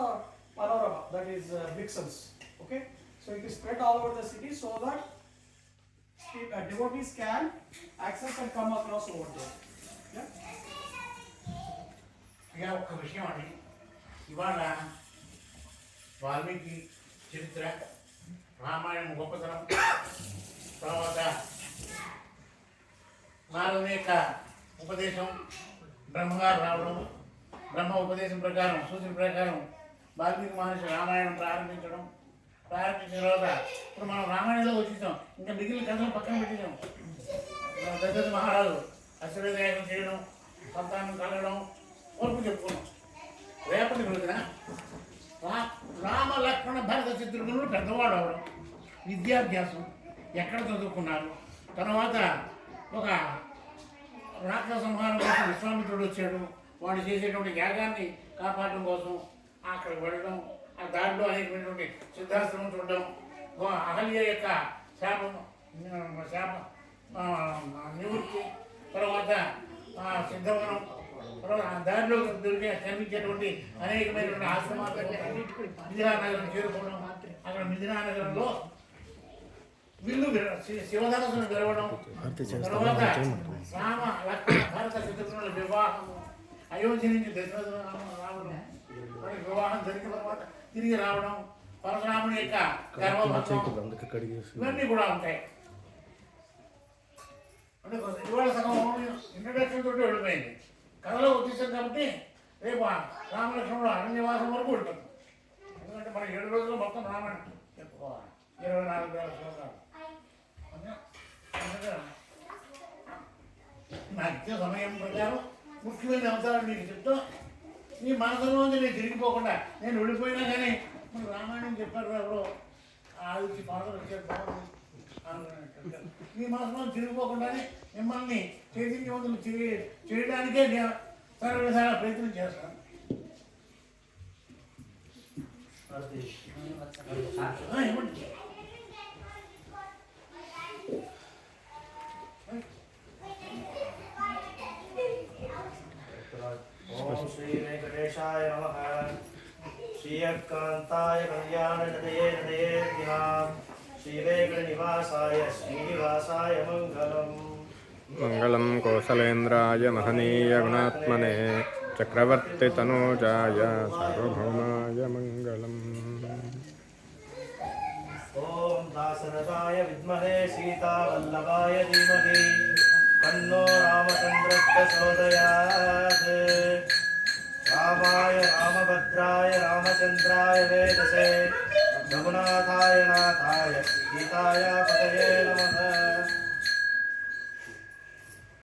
Panorama, that is Brixons. Okay, so it is spread all over the city so that devotees can access and come across over there. Yeah. ఇక ఒక్క విషయం అండి, ఇవాళ వాల్మీకి చరిత్ర, రామాయణం గొప్పతనం, తర్వాత నారదుని యొక్క ఉపదేశం, బ్రహ్మగారు రావడం, బ్రహ్మ ఉపదేశం ప్రకారం సూచన ప్రకారం వాల్మీకి మహర్షి రామాయణం ప్రారంభించిన తర్వాత ఇప్పుడు మనం రామాయణంలో వచ్చేసాం. ఇంకా మిగిలిన కథలు పక్కన పెట్టేసాం. దశరథ మహారాజు అశ్వమేధయాగం చేయడం, సంతానం కలగడం వరకు చెప్పుకున్నాం. రేపటి రోజున రామ లక్ష్మణ భరత శత్రుఘ్నులు పెద్దవాడు అవడం, విద్యాభ్యాసం, ఎక్కడ చదువుకున్నారు, తర్వాత ఒక రాక్షస సంహారం కోసం విశ్వామిత్రుడు వచ్చాడు, వాడు చేసేటువంటి యాగాన్ని కాపాడడం కోసం అక్కడికి వెళ్ళడం, ఆ దారిలో అనేకమైనటువంటి సిద్ధాశ్రమం చూడడం, అహల్య యొక్క శాప నివృత్తి, తర్వాత సిద్ధవనం, తర్వాత ఆ దారిలో కనిపించేటువంటి అనేకమైనటువంటి ఆశ్రమాలు, మిథిలానగరం చేరుకోవడం, అక్కడ మిథిలానగరంలో వీళ్ళు శివధనసును గెలవడం, తర్వాత రామ లక్ష్మణ భారత శత్రుఘ్నుల వివాహము, అయోధ్య నుంచి దశరథ రావడం, మనకి వివాహం జరిగిన తర్వాత తిరిగి రావడం, పరశురాముని యొక్క గర్భభంగం, ఇవన్నీ కూడా ఉంటాయి. అంటే ఇవాళ సగం ఇంట్రడక్షన్ తోటి వెళ్ళిపోయింది. కథలో వచ్చేసాం కాబట్టి రేపు రామలక్ష్మణుడు అరణ్యవాసం వరకు ఉంటుంది. ఎందుకంటే మనం 7 రోజుల్లో మొత్తం రామాయణం చెప్పుకోవాలి, 24,000 శ్లోకాలు. నాకు ఇచ్చే సమయం ప్రకారం ముఖ్యమైన అంశాలు మీకు చెప్తూ మీ మనసులోంచి నేను తిరిగిపోకుండా, నేను వెళ్ళిపోయినా కానీ మన రామాయణం చెప్పారు ఎవరో ఆదిత్య పాటలు వచ్చారు బాగుంది, మీ మనసులో తిరిగిపోకుండానే మిమ్మల్ని చైతన్యవంతులు చేయడానికే నేను సర్వసారా ప్రయత్నం చేస్తాను. ఏమంటే ఓం శ్రీ వెంకటేశాయ నమః. శ్రీయకాంతాయ కళ్యాణనిధయే నిధయేర్యాం శ్రీ వెంకటనివాసాయ శ్రీనివాసాయ మంగళం. మంగళం కౌసలేంద్రాయ మహనీయ గుణాత్మనే చక్రవర్తి తనూజాయ సార్వభౌమాయ మంగళం. ఓం దాశరథాయ విద్మహే సీతావల్లభాయ ధీమహి తన్నో రామచంద్ర ప్రచోదయాత్. రామాయ రామభద్రాయ రామచంద్రాయ వేదసే రఘునాథాయ నాథాయ సీతాయ పతయే నమః.